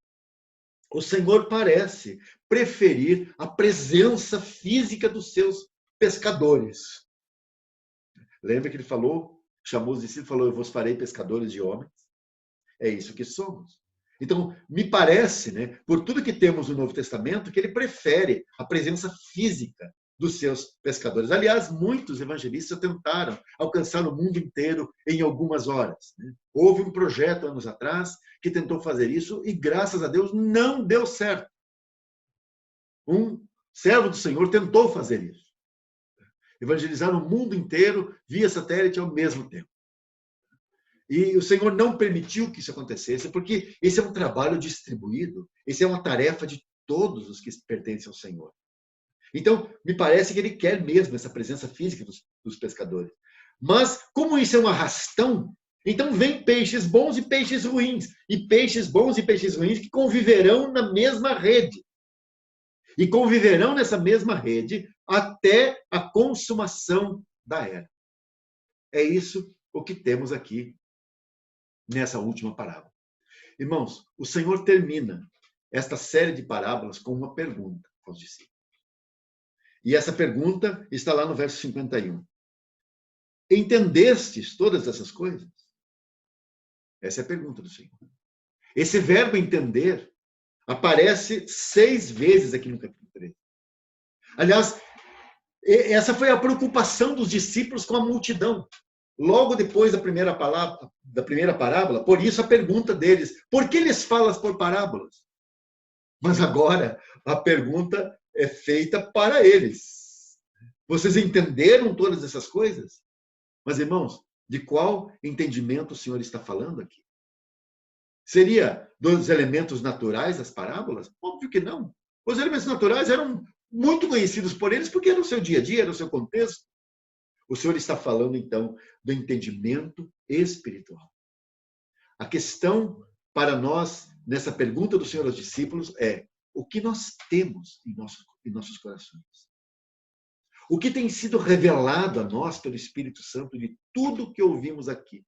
o Senhor parece preferir a presença física dos seus pescadores. Lembra que ele chamou os discípulos e falou, eu vos farei pescadores de homens? É isso que somos. Então, me parece, né, por tudo que temos no Novo Testamento, que ele prefere a presença física dos seus pescadores. Aliás, muitos evangelistas tentaram alcançar o mundo inteiro em algumas horas. Né? Houve um projeto anos atrás que tentou fazer isso e, graças a Deus, não deu certo. Um servo do Senhor tentou fazer isso. Evangelizar o mundo inteiro via satélite ao mesmo tempo. E o Senhor não permitiu que isso acontecesse, porque esse é um trabalho distribuído, esse é uma tarefa de todos os que pertencem ao Senhor. Então, me parece que ele quer mesmo essa presença física dos pescadores. Mas, como isso é um arrastão, então vem peixes bons e peixes ruins. E peixes bons e peixes ruins que conviverão na mesma rede. E conviverão nessa mesma rede até a consumação da era. É isso o que temos aqui nessa última parábola. Irmãos, o Senhor termina esta série de parábolas com uma pergunta aos discípulos. E essa pergunta está lá no verso 51. Entendestes todas essas coisas? Essa é a pergunta do Senhor. Esse verbo entender aparece 6 vezes aqui no capítulo 3. Aliás, essa foi a preocupação dos discípulos com a multidão. logo depois da primeira parábola, por isso a pergunta deles, por que lhes falas por parábolas? Mas agora a pergunta é feita para eles. Vocês entenderam todas essas coisas? Mas, irmãos, de qual entendimento o Senhor está falando aqui? Seria dos elementos naturais das parábolas? Óbvio que não. Os elementos naturais eram muito conhecidos por eles porque era o seu dia a dia, era o seu contexto. O Senhor está falando, então, do entendimento espiritual. A questão para nós, nessa pergunta do Senhor aos discípulos, é o que nós temos em nossos corações? O que tem sido revelado a nós pelo Espírito Santo de tudo que ouvimos aqui?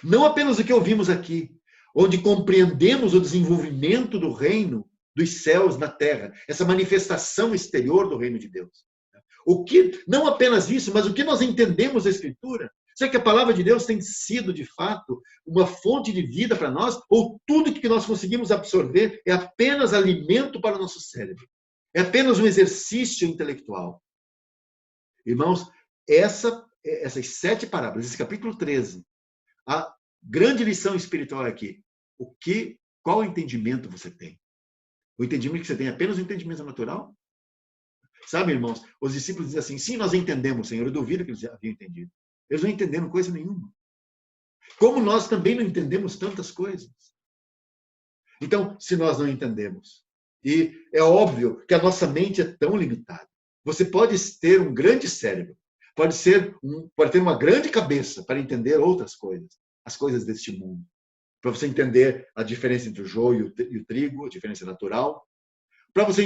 Não apenas o que ouvimos aqui, onde compreendemos o desenvolvimento do reino dos céus na terra, essa manifestação exterior do reino de Deus. O que, não apenas isso, mas o que nós entendemos da Escritura? Será que a palavra de Deus tem sido, de fato, uma fonte de vida para nós? Ou tudo que nós conseguimos absorver é apenas alimento para o nosso cérebro? É apenas um exercício intelectual? Irmãos, essas 7 parábolas, esse capítulo 13, a grande lição espiritual é aqui. Qual entendimento você tem? O entendimento que você tem é apenas um entendimento natural? Sabe, irmãos, os discípulos dizem assim, sim, nós entendemos, Senhor, eu duvido que eles haviam entendido. Eles não entenderam coisa nenhuma. Como nós também não entendemos tantas coisas. Então, se nós não entendemos, e é óbvio que a nossa mente é tão limitada, você pode ter um grande cérebro, pode ter uma grande cabeça para entender outras coisas, as coisas deste mundo. Para você entender a diferença entre o joio e o trigo, a diferença natural. Para você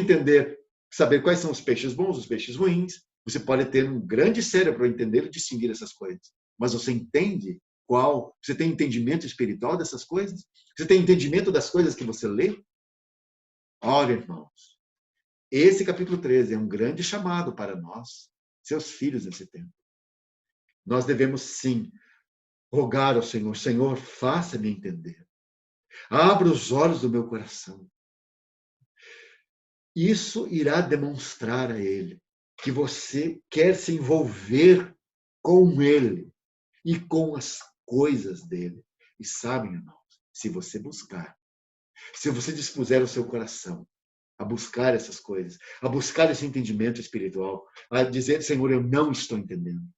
saber quais são os peixes bons, os peixes ruins, você pode ter um grande cérebro para entender e distinguir essas coisas. Mas você entende você tem entendimento espiritual dessas coisas? Você tem entendimento das coisas que você lê? Ora, irmãos, esse capítulo 13 é um grande chamado para nós, seus filhos nesse tempo. Nós devemos, sim, rogar ao Senhor, Senhor, faça-me entender. Abra os olhos do meu coração. Isso irá demonstrar a Ele que você quer se envolver com Ele e com as coisas dele. E sabem, irmãos, se você buscar, se você dispuser o seu coração a buscar essas coisas, a buscar esse entendimento espiritual, a dizer, Senhor, eu não estou entendendo.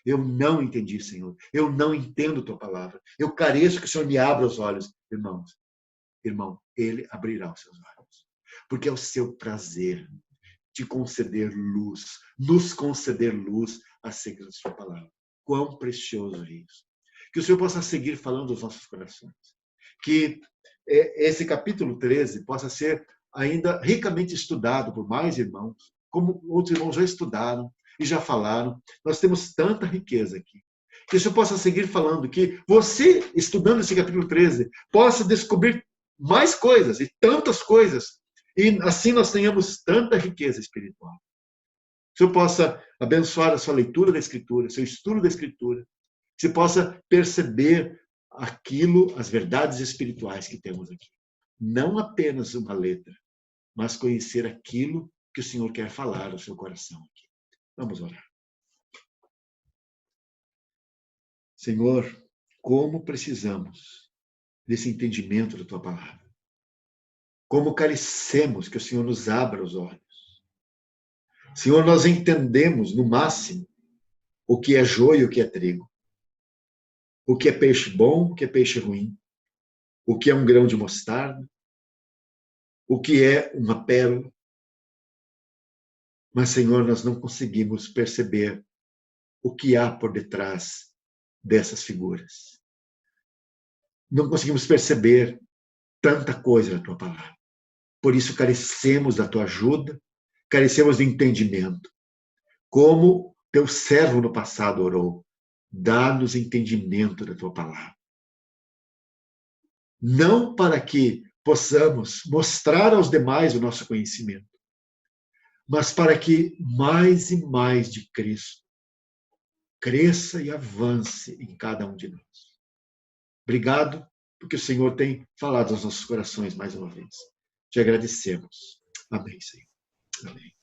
Eu não entendi, Senhor. Eu não entendo tua palavra. Eu careço que o Senhor me abra os olhos. Irmão, Ele abrirá os seus olhos. Porque é o seu prazer te conceder luz, nos conceder luz acerca da sua palavra. Quão precioso é isso. Que o Senhor possa seguir falando aos nossos corações. Que esse capítulo 13 possa ser ainda ricamente estudado por mais irmãos, como outros irmãos já estudaram e já falaram. Nós temos tanta riqueza aqui. Que o Senhor possa seguir falando, que você, estudando esse capítulo 13, possa descobrir mais coisas e tantas coisas, e assim nós tenhamos tanta riqueza espiritual. Que o Senhor possa abençoar a sua leitura da Escritura, seu estudo da Escritura, que você possa perceber as verdades espirituais que temos aqui. Não apenas uma letra, mas conhecer aquilo que o Senhor quer falar ao seu coração aqui. Vamos orar. Senhor, como precisamos desse entendimento da tua palavra. Como carecemos que o Senhor nos abra os olhos. Senhor, nós entendemos no máximo o que é joio e o que é trigo. O que é peixe bom, o que é peixe ruim. O que é um grão de mostarda. O que é uma pérola. Mas, Senhor, nós não conseguimos perceber o que há por detrás dessas figuras. Não conseguimos perceber tanta coisa na tua palavra. Por isso carecemos da tua ajuda, carecemos de entendimento. Como teu servo no passado orou, dá-nos entendimento da tua palavra. Não para que possamos mostrar aos demais o nosso conhecimento, mas para que mais e mais de Cristo cresça e avance em cada um de nós. Obrigado, porque o Senhor tem falado aos nossos corações mais uma vez. Te agradecemos. Amém, Senhor. Amém.